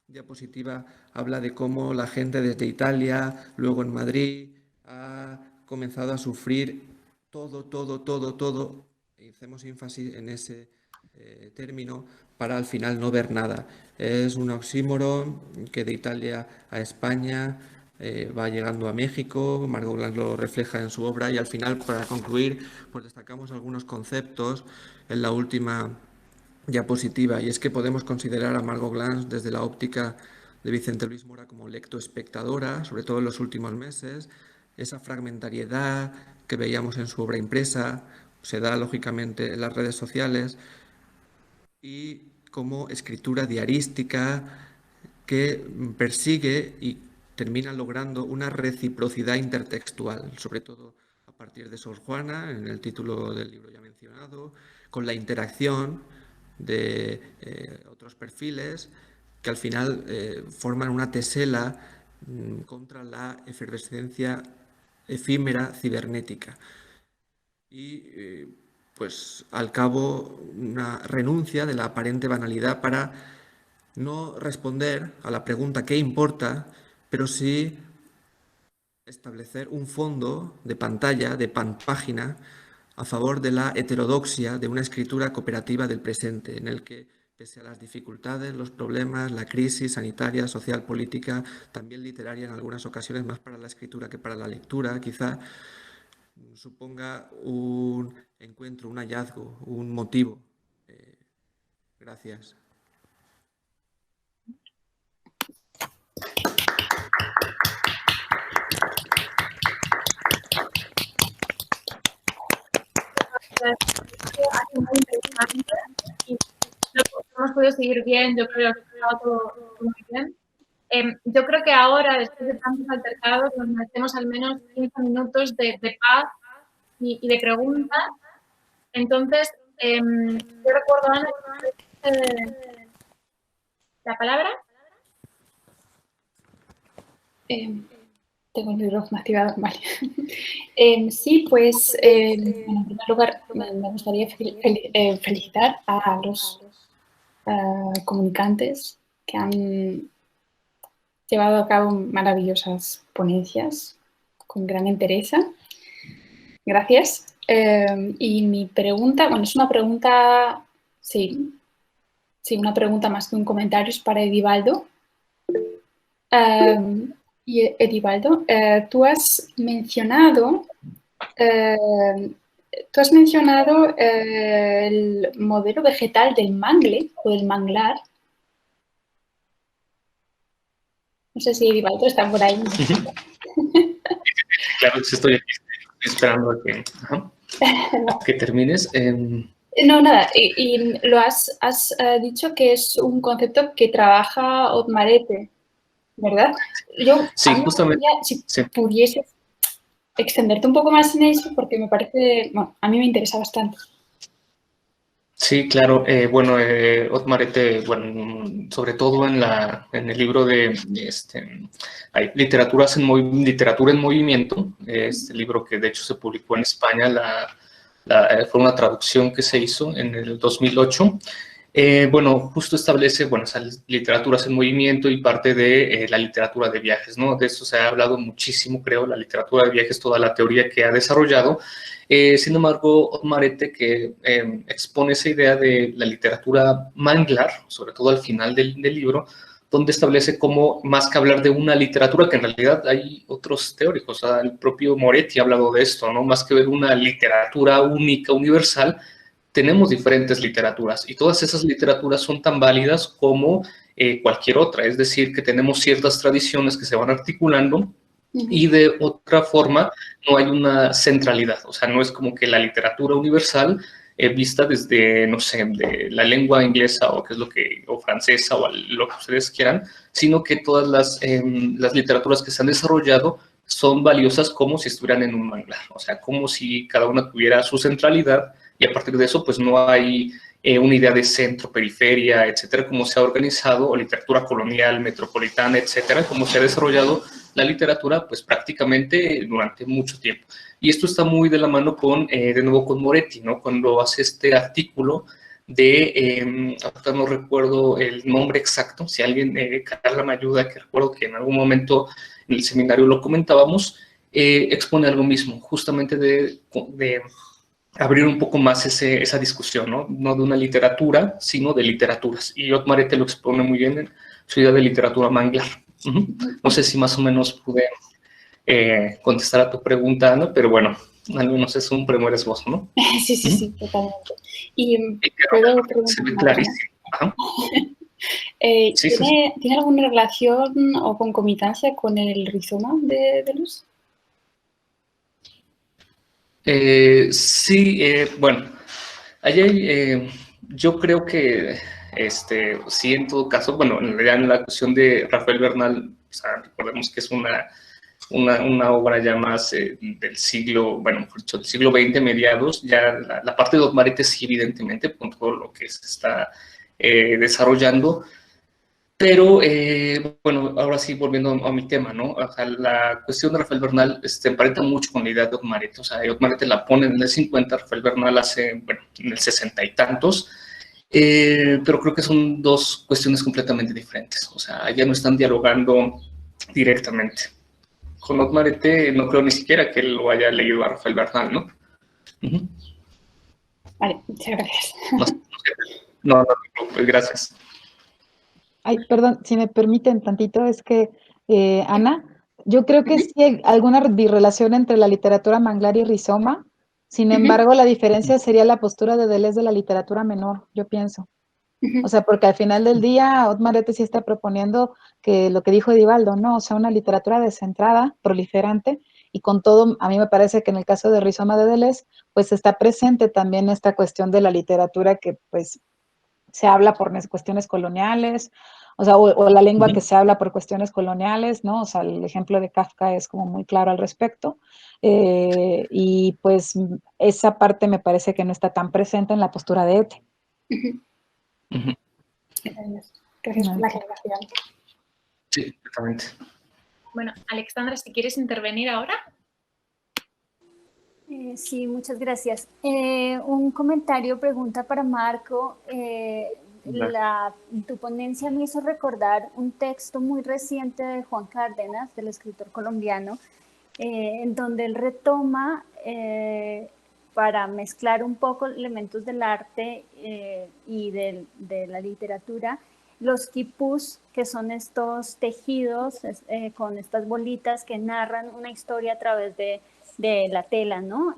diapositiva habla de cómo la gente desde Italia, luego en Madrid, ha comenzado a sufrir todo, y hacemos énfasis en ese término para al final no ver nada. Es un oxímoron que de Italia a España va llegando a México. Margot Glantz lo refleja en su obra y al final, para concluir, pues destacamos algunos conceptos en la última diapositiva, y es que podemos considerar a Margot Glantz desde la óptica de Vicente Luis Mora como lectoespectadora, sobre todo en los últimos meses. Esa fragmentariedad que veíamos en su obra impresa se da lógicamente en las redes sociales, y como escritura diarística que persigue y termina logrando una reciprocidad intertextual, sobre todo a partir de Sor Juana, en el título del libro ya mencionado, con la interacción de otros perfiles que al final forman una tesela contra la efervescencia efímera cibernética. Y pues al cabo una renuncia de la aparente banalidad para no responder a la pregunta ¿qué importa?, pero sí establecer un fondo de pantalla, de página, a favor de la heterodoxia de una escritura cooperativa del presente, en el que, pese a las dificultades, los problemas, la crisis sanitaria, social, política, también literaria en algunas ocasiones, más para la escritura que para la lectura, quizá, suponga un encuentro, un hallazgo, un motivo. Gracias. Ha sido muy interesante y lo hemos podido seguir bien, yo creo que ha estado todo muy bien. Yo creo que ahora, después de tantos altercados, nos merecemos al menos 15 minutos de paz y de preguntas. Entonces, yo recuerdo, Ana, la palabra. Tengo el micrófono activado, vale. Sí, pues, en primer lugar, me gustaría felicitar a los comunicantes que han llevado a cabo maravillosas ponencias con gran interés. Gracias. Y mi pregunta, bueno, es una pregunta, sí, una pregunta más que un comentario, es para Edivaldo. Y Edivaldo, tú has mencionado el modelo vegetal del mangle o del manglar. No sé si Edivaldo está por ahí. Claro, sí estoy aquí, estoy esperando a que termines. No, nada, y lo has dicho que es un concepto que trabaja Otmarete, ¿verdad? Sí, justamente. Si pudieses extenderte un poco más en eso, porque me parece, bueno, a mí me interesa bastante. Sí, claro. Bueno, Otmarete, bueno, sobre todo en el libro de hay literatura en movimiento, este libro que de hecho se publicó en España, fue una traducción que se hizo en el 2008. Bueno, justo establece, bueno, esas literaturas en movimiento y parte de la literatura de viajes, ¿no? De eso se ha hablado muchísimo, creo, la literatura de viajes, toda la teoría que ha desarrollado. Sin embargo, Otmarete, que expone esa idea de la literatura manglar, sobre todo al final del libro, donde establece cómo, más que hablar de una literatura, que en realidad hay otros teóricos, el propio Moretti ha hablado de esto, ¿no? Más que ver una literatura única, universal, tenemos diferentes literaturas y todas esas literaturas son tan válidas como cualquier otra, es decir, que tenemos ciertas tradiciones que se van articulando y de otra forma no hay una centralidad, o sea, no es como que la literatura universal vista desde, no sé, de la lengua inglesa o qué es o francesa o lo que ustedes quieran, sino que todas las literaturas que se han desarrollado son valiosas como si estuvieran en un manglar, o sea, como si cada una tuviera su centralidad y a partir de eso pues no hay una idea de centro, periferia, etcétera, como se ha organizado, o literatura colonial, metropolitana, etcétera, como se ha desarrollado la literatura pues prácticamente durante mucho tiempo. Y esto está muy de la mano con, de nuevo con Moretti, ¿no? Cuando hace este artículo de, ahorita no recuerdo el nombre exacto, si alguien, Carla me ayuda, que recuerdo que en algún momento en el seminario lo comentábamos, expone algo mismo, justamente de abrir un poco más esa discusión, ¿no? No de una literatura, sino de literaturas. Y Otmarete lo expone muy bien en su idea de literatura manglar. No sé si más o menos pude contestar a tu pregunta, Ana, pero bueno, al menos es un primer esbozo, ¿no? Sí, totalmente. Y puedo preguntar. Se ve clarísimo. ¿Tiene alguna relación o concomitancia con el rizoma de luz? Sí, bueno, yo creo que sí, en todo caso, bueno, en la cuestión de Rafael Bernal, o sea, recordemos que es una obra ya más del siglo, bueno, mejor dicho, del siglo XX, mediados, ya la parte de Otmarete sí, evidentemente, con todo lo que se está desarrollando. Pero, bueno, ahora sí, volviendo a mi tema, ¿no? O sea, la cuestión de Rafael Bernal emparenta mucho con la idea de Otmarete. O sea, Otmarete la pone en el 50, Rafael Bernal hace, bueno, en el 60 y tantos, pero creo que son dos cuestiones completamente diferentes. O sea, ya no están dialogando directamente. Con Otmarete no creo ni siquiera que él lo haya leído a Rafael Bernal, ¿no? Vale, muchas gracias. No, pues gracias. Ay, perdón, si me permiten tantito, es que, Ana, Yo creo que sí hay alguna birrelación entre la literatura manglar y rizoma. Sin embargo, la diferencia sería la postura de Deleuze de la literatura menor, yo pienso. O sea, porque al final del día, Otmarete sí está proponiendo que lo que dijo Edivaldo, ¿no? O sea, una literatura descentrada, proliferante, y con todo, a mí me parece que en el caso de Rizoma de Deleuze, pues está presente también esta cuestión de la literatura que, pues, se habla por cuestiones coloniales, o sea, o la lengua que se habla por cuestiones coloniales, ¿no? O sea, el ejemplo de Kafka es como muy claro al respecto. Y pues esa parte me parece que no está tan presente en la postura de Ete. Gracias por la aclaración. Sí, exactamente. Bueno, Alexandra, si quieres intervenir ahora. Sí, muchas gracias. Un comentario, pregunta para Marco. Tu ponencia me hizo recordar un texto muy reciente de Juan Cárdenas, del escritor colombiano, en donde él retoma, para mezclar un poco elementos del arte y de la literatura, los quipús, que son estos tejidos con estas bolitas que narran una historia a través de la tela, ¿no?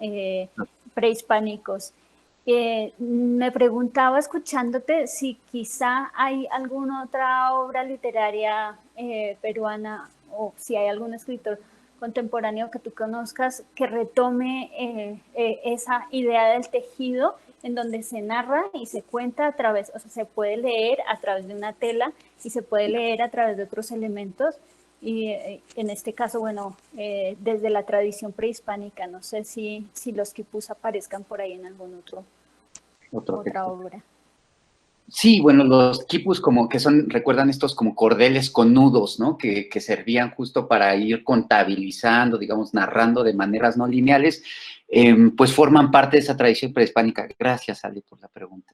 Prehispánicos. Me preguntaba, escuchándote, si quizá hay alguna otra obra literaria peruana, o si hay algún escritor contemporáneo que tú conozcas que retome esa idea del tejido, en donde se narra y se cuenta a través, o sea, se puede leer a través de una tela y se puede leer a través de otros elementos. Y en este caso, bueno, desde la tradición prehispánica, no sé si los quipús aparezcan por ahí en algún otra obra. Sí, bueno, los quipus como que son, recuerdan estos como cordeles con nudos, ¿no? Que servían justo para ir contabilizando, digamos, narrando de maneras no lineales, pues forman parte de esa tradición prehispánica. Gracias, Ale, por la pregunta.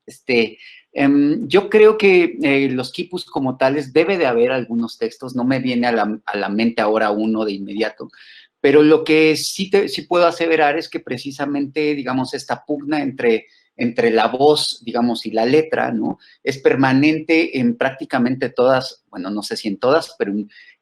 Yo creo que los quipus como tales debe de haber algunos textos, no me viene a la mente ahora uno de inmediato, pero lo que sí puedo aseverar es que precisamente, digamos, esta pugna entre la voz, digamos, y la letra, ¿no? Es permanente en prácticamente todas, bueno, no sé si en todas, pero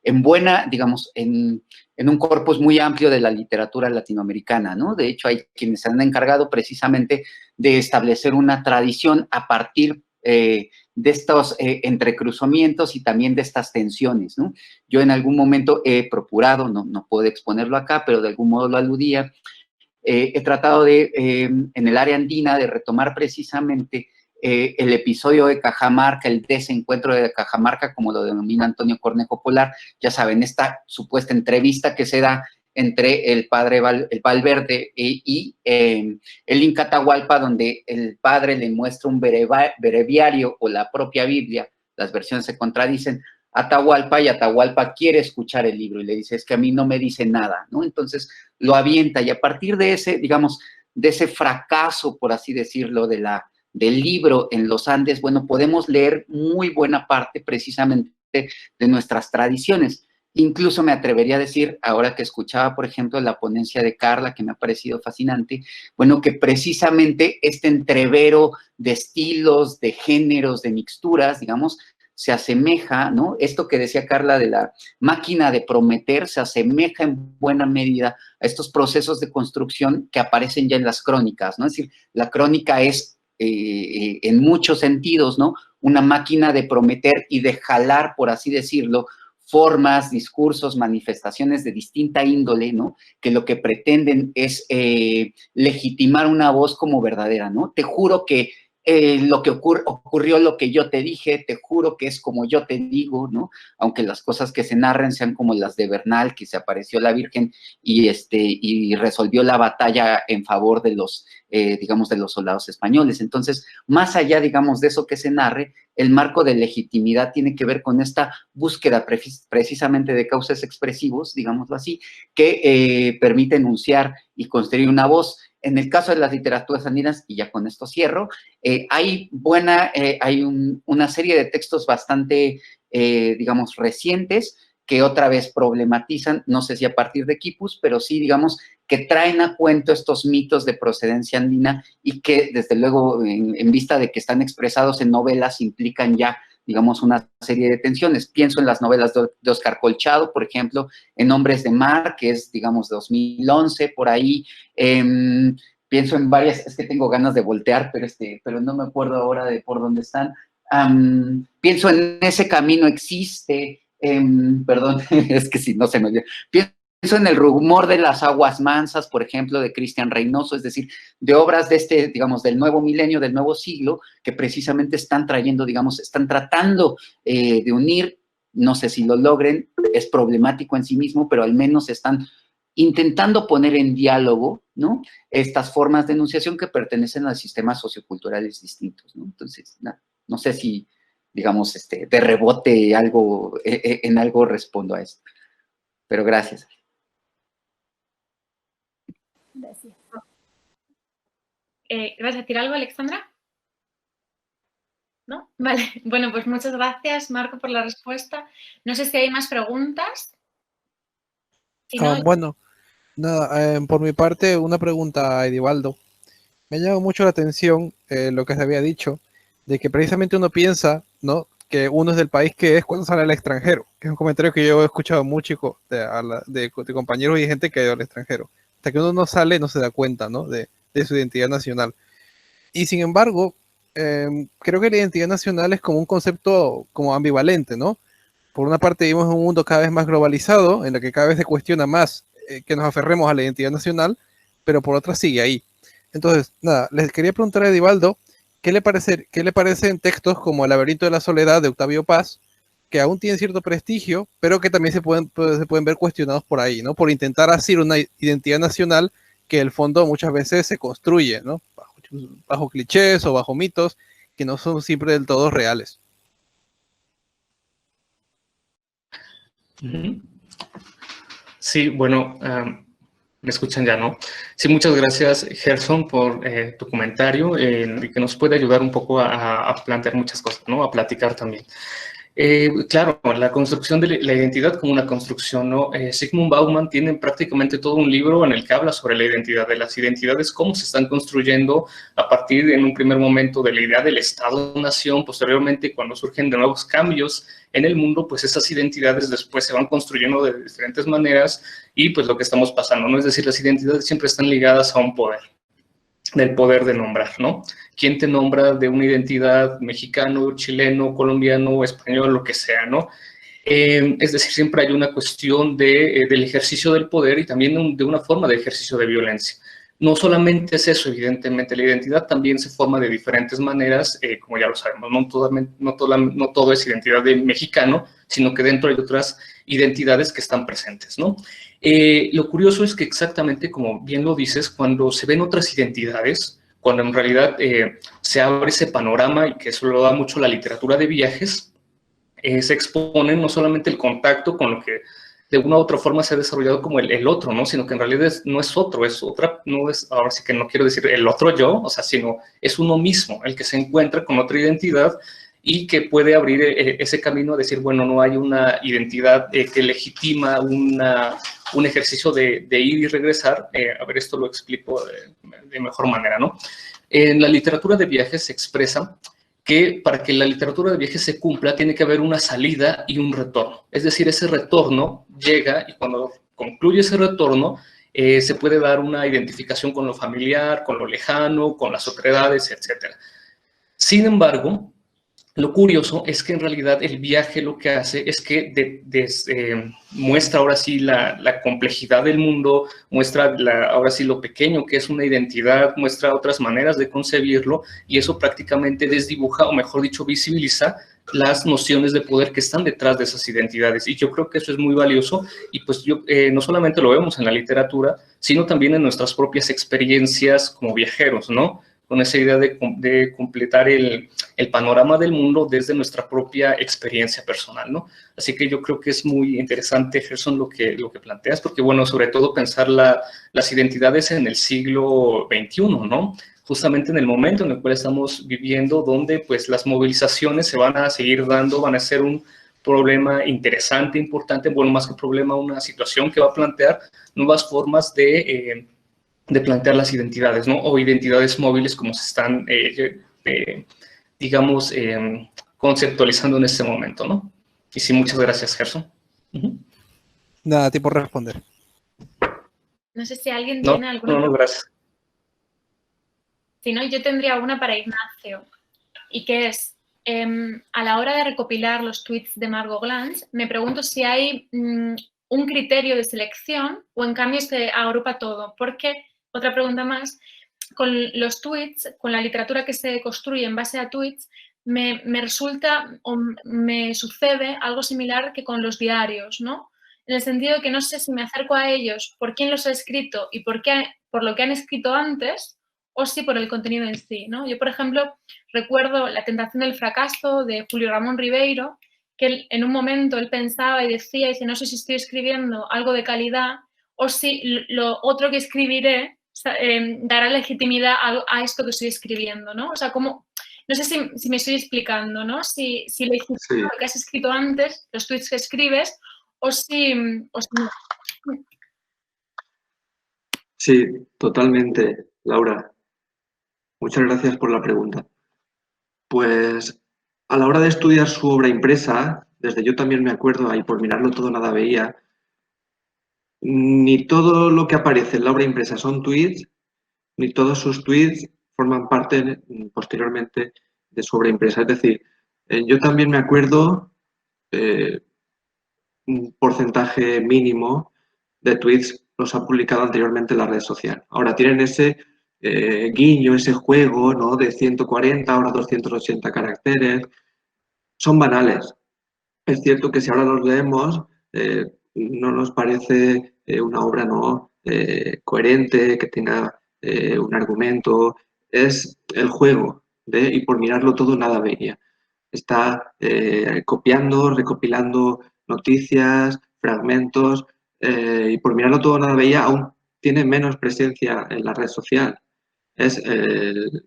en buena, digamos, en un corpus muy amplio de la literatura latinoamericana, ¿no? De hecho, hay quienes se han encargado precisamente de establecer una tradición a partir de estos entrecruzamientos y también de estas tensiones, ¿no? Yo en algún momento he procurado, no puedo exponerlo acá, pero de algún modo lo aludía, he tratado de, en el área andina, de retomar precisamente el episodio de Cajamarca, el desencuentro de Cajamarca, como lo denomina Antonio Cornejo Polar, ya saben, esta supuesta entrevista que se da entre el padre Valverde y el Inca Atahualpa, donde el padre le muestra un breviario o la propia Biblia, las versiones se contradicen, Atahualpa, y Atahualpa quiere escuchar el libro y le dice, es que a mí no me dice nada, ¿no? Entonces lo avienta, y a partir de ese, digamos, de ese fracaso, por así decirlo, del libro en los Andes, bueno, podemos leer muy buena parte precisamente de nuestras tradiciones. Incluso me atrevería a decir, ahora que escuchaba, por ejemplo, la ponencia de Carla, que me ha parecido fascinante, bueno, que precisamente este entrevero de estilos, de géneros, de mixturas, digamos, se asemeja, ¿no? Esto que decía Carla de la máquina de Prometer se asemeja en buena medida a estos procesos de construcción que aparecen ya en las crónicas, ¿no? Es decir, la crónica es, en muchos sentidos, ¿no? Una máquina de prometer y de jalar, por así decirlo, formas, discursos, manifestaciones de distinta índole, ¿no? Que lo que pretenden es legitimar una voz como verdadera, ¿no? Te juro que lo que ocurrió, lo que yo te dije, te juro que es como yo te digo, ¿no? Aunque las cosas que se narren sean como las de Bernal, que se apareció la Virgen y resolvió la batalla en favor de los, digamos, de los soldados españoles. Entonces, más allá, digamos, de eso que se narre, el marco de legitimidad tiene que ver con esta búsqueda precisamente de cauces expresivos, digámoslo así, que permite enunciar y construir una voz. En el caso de las literaturas andinas, y ya con esto cierro, hay una serie de textos bastante, digamos, recientes que otra vez problematizan, no sé si a partir de quipus, pero sí, digamos, que traen a cuento estos mitos de procedencia andina y que, desde luego, en vista de que están expresados en novelas, implican ya digamos, una serie de tensiones. Pienso en las novelas de Oscar Colchado, por ejemplo, en Hombres de Mar, que es, digamos, 2011, por ahí. Pienso en varias, es que tengo ganas de voltear, pero no me acuerdo ahora de por dónde están. Pienso en Ese camino existe, perdón, es que si no se me olvida. Pienso en El rumor de las aguas mansas, por ejemplo, de Cristian Reynoso, es decir, de obras de digamos, del nuevo milenio, del nuevo siglo, que precisamente están trayendo, digamos, están tratando de unir, no sé si lo logren, es problemático en sí mismo, pero al menos están intentando poner en diálogo, ¿no?, estas formas de enunciación que pertenecen a sistemas socioculturales distintos, ¿no? Entonces, no sé si, digamos, de rebote algo, en algo respondo a esto, pero gracias. Gracias. ¿Vas a decir algo, Alexandra? ¿No? Vale. Bueno, pues muchas gracias, Marco, por la respuesta. No sé si hay más preguntas. Si no, Bueno, nada, por mi parte, una pregunta a Edivaldo. Me llama mucho la atención lo que se había dicho, de que precisamente uno piensa, ¿no?, que uno es del país que es cuando sale al extranjero, que es un comentario que yo he escuchado mucho de compañeros y gente que ha ido al extranjero. Hasta que uno no sale, no se da cuenta, ¿no?, de su identidad nacional. Y sin embargo, creo que la identidad nacional es como un concepto como ambivalente, ¿no? Por una parte vivimos en un mundo cada vez más globalizado, en el que cada vez se cuestiona más que nos aferremos a la identidad nacional, pero por otra sigue ahí. Entonces, nada, les quería preguntar a Edivaldo, ¿qué le parecen textos como El laberinto de la soledad de Octavio Paz, que aún tienen cierto prestigio, pero que también se pueden ver cuestionados por ahí, ¿no? Por intentar hacer una identidad nacional que en el fondo muchas veces se construye, ¿no?, bajo clichés o bajo mitos que no son siempre del todo reales. Sí, bueno, me escuchan ya, ¿no? Sí, muchas gracias, Gerson, por tu comentario y que nos puede ayudar un poco a plantear muchas cosas, ¿no? A platicar también. Claro, la construcción de la identidad como una construcción, ¿no? Zygmunt Bauman tiene prácticamente todo un libro en el que habla sobre la identidad, de las identidades, cómo se están construyendo a partir, en un primer momento, de la idea del Estado-nación. Posteriormente, cuando surgen de nuevos cambios en el mundo, pues esas identidades después se van construyendo de diferentes maneras y pues lo que estamos pasando, ¿no? Es decir, las identidades siempre están ligadas a un poder, del poder de nombrar, ¿no? ¿Quién te nombra de una identidad mexicano, chileno, colombiano, español, lo que sea, ¿no? Es decir, siempre hay una cuestión del ejercicio del poder y también de una forma de ejercicio de violencia. No solamente es eso, evidentemente, la identidad también se forma de diferentes maneras, como ya lo sabemos, no todo es identidad de mexicano, sino que dentro hay otras identidades que están presentes, ¿no? Lo curioso es que exactamente como bien lo dices, cuando se ven otras identidades, cuando en realidad se abre ese panorama, y que eso lo da mucho la literatura de viajes, se expone no solamente el contacto con lo que de una u otra forma se ha desarrollado como el otro, ¿no? Sino que en realidad no es otro, es otra, no es, ahora sí que no quiero decir el otro yo, o sea, sino es uno mismo el que se encuentra con otra identidad y que puede abrir ese camino a decir, bueno, no hay una identidad que legitima un ejercicio de ir y regresar. A ver, esto lo explico de mejor manera, ¿no? En la literatura de viajes se expresa que para que la literatura de viajes se cumpla tiene que haber una salida y un retorno. Es decir, ese retorno llega y cuando concluye ese retorno se puede dar una identificación con lo familiar, con lo lejano, con las otredades, etc. Sin embargo, lo curioso es que en realidad el viaje lo que hace es que muestra ahora sí la complejidad del mundo, muestra ahora sí lo pequeño que es una identidad, muestra otras maneras de concebirlo y eso prácticamente desdibuja, o mejor dicho, visibiliza las nociones de poder que están detrás de esas identidades. Y yo creo que eso es muy valioso y pues no solamente lo vemos en la literatura, sino también en nuestras propias experiencias como viajeros, ¿no? Con esa idea de completar el panorama del mundo desde nuestra propia experiencia personal, ¿no? Así que yo creo que es muy interesante, Gerson, lo que planteas, porque, bueno, sobre todo pensar las identidades en el siglo XXI, ¿no? Justamente en el momento en el cual estamos viviendo, donde, pues, las movilizaciones se van a seguir dando, van a ser un problema interesante, importante, bueno, más que problema, una situación que va a plantear nuevas formas de plantear las identidades, ¿no? O identidades móviles como se están, digamos, conceptualizando en este momento, ¿no? Y sí, muchas gracias, Gerson. Nada, a ti por responder. No sé si alguien No, tiene alguna pregunta. gracias. Si no, yo tendría una para Ignacio, y que es, a la hora de recopilar los tweets de Margot Glantz, me pregunto si hay un criterio de selección o en cambio se agrupa todo, porque, otra pregunta más, con los tweets, con la literatura que se construye en base a tweets, me resulta o me sucede algo similar que con los diarios, ¿no? En el sentido de que no sé si me acerco a ellos por quién los ha escrito y por lo que han escrito antes, o si por el contenido en sí, ¿no? Yo, por ejemplo, recuerdo La tentación del fracaso de Julio Ramón Ribeiro, que en un momento él pensaba y decía, no sé si estoy escribiendo algo de calidad o si lo otro que escribiré dará legitimidad a esto que estoy escribiendo, ¿no? O sea, como, no sé si me estoy explicando, ¿no? Si legitima lo que has escrito antes, los tweets que escribes, o si no. Sí, totalmente, Laura. Muchas gracias por la pregunta. Pues a la hora de estudiar su obra impresa, desde yo también me acuerdo, ahí por mirarlo todo nada veía, ni todo lo que aparece en la obra impresa son tweets, ni todos sus tweets forman parte posteriormente de su obra impresa. Es decir, yo también me acuerdo un porcentaje mínimo de tweets los ha publicado anteriormente en la red social. Ahora tienen ese guiño, ese juego, ¿no? De 140, ahora 280 caracteres. Son banales. Es cierto que si ahora los leemos, no nos parece una obra no coherente, que tenga un argumento. Es el juego de, y por mirarlo todo nada veía. Está copiando, recopilando noticias, fragmentos, y por mirarlo todo nada veía aún tiene menos presencia en la red social. Es el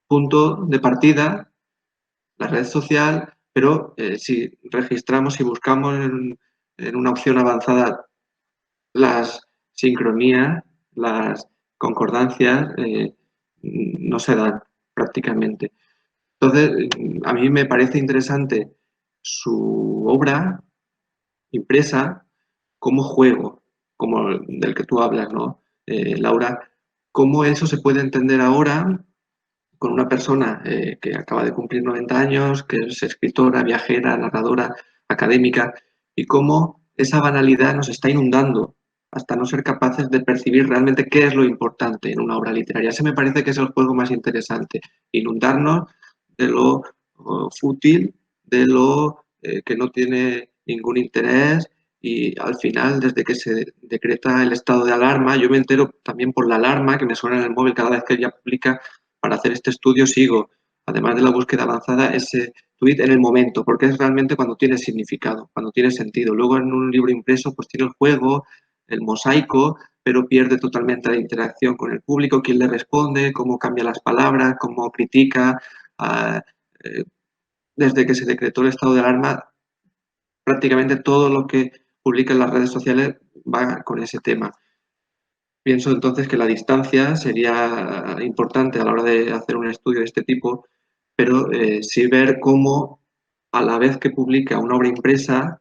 punto de partida, la red social, pero si registramos y buscamos en una opción avanzada las sincronías, las concordancias, no se dan prácticamente. Entonces, a mí me parece interesante su obra impresa como juego, como del que tú hablas, ¿no, Laura? ¿Cómo eso se puede entender ahora con una persona que acaba de cumplir 90 años, que es escritora, viajera, narradora, académica, y cómo esa banalidad nos está inundando hasta no ser capaces de percibir realmente qué es lo importante en una obra literaria? Ese me parece que es el juego más interesante, inundarnos de lo fútil, de lo que no tiene ningún interés, y al final, desde que se decreta el estado de alarma, yo me entero también por la alarma que me suena en el móvil cada vez que ella publica. Para hacer este estudio sigo, además de la búsqueda avanzada, ese tweet en el momento, porque es realmente cuando tiene significado, cuando tiene sentido. Luego en un libro impreso pues tiene el juego, el mosaico, pero pierde totalmente la interacción con el público, quién le responde, cómo cambia las palabras, cómo critica. Desde que se decretó el estado de alarma, prácticamente todo lo que publica en las redes sociales va con ese tema. Pienso entonces que la distancia sería importante a la hora de hacer un estudio de este tipo, pero sí ver cómo a la vez que publica una obra impresa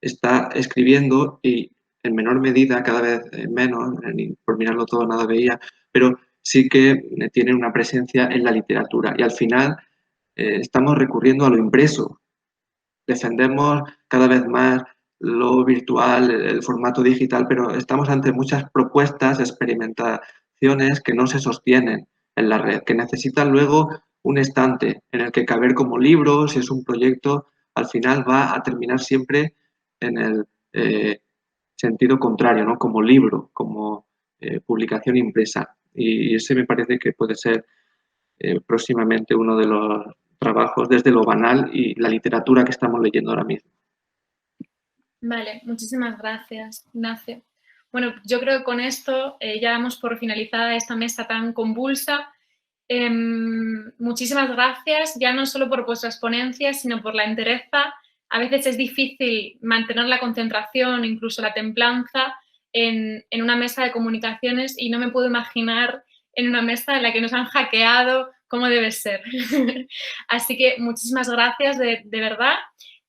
está escribiendo y en menor medida, cada vez menos, por mirarlo todo nada veía, pero sí que tiene una presencia en la literatura y al final estamos recurriendo a lo impreso. Defendemos cada vez más lo virtual, el formato digital, pero estamos ante muchas propuestas, experimentaciones que no se sostienen en la red, que necesitan luego un estante en el que caber como libro. Si es un proyecto, al final va a terminar siempre en el sentido contrario, ¿no? Como libro, como publicación impresa. Y ese me parece que puede ser próximamente uno de los trabajos desde lo banal y la literatura que estamos leyendo ahora mismo. Vale, muchísimas gracias, Ignacio. Bueno, yo creo que con esto ya damos por finalizada esta mesa tan convulsa. Muchísimas gracias, ya no solo por vuestras ponencias, sino por la entereza. A veces es difícil mantener la concentración, incluso la templanza, en una mesa de comunicaciones, y no me puedo imaginar en una mesa en la que nos han hackeado como debe ser. Así que muchísimas gracias de verdad.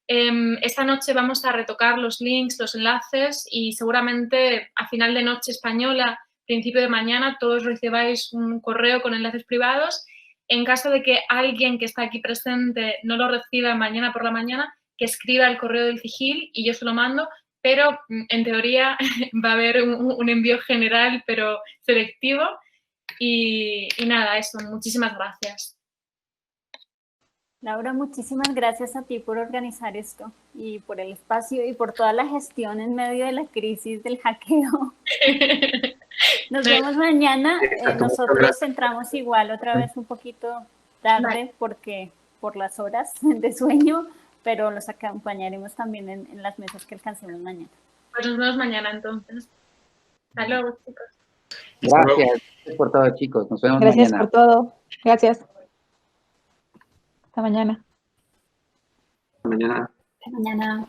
Esta noche vamos a retocar los links, los enlaces y seguramente a final de noche española, principio de mañana, todos recibáis un correo con enlaces privados. En caso de que alguien que está aquí presente no lo reciba mañana por la mañana, que escriba el correo del CIGIL y yo se lo mando, pero en teoría va a haber un envío general, pero selectivo. Y nada, eso, muchísimas gracias. Laura, muchísimas gracias a ti por organizar esto y por el espacio y por toda la gestión en medio de la crisis del hackeo. Nos vemos mañana. Nosotros entramos igual otra vez un poquito tarde porque por las horas de sueño, pero los acompañaremos también en las mesas que alcancemos mañana. Pues nos vemos mañana entonces. Hasta luego, chicos. Gracias por todo, chicos. Nos vemos Gracias mañana. por todo. Gracias. Hasta mañana. Hasta mañana. Hasta mañana.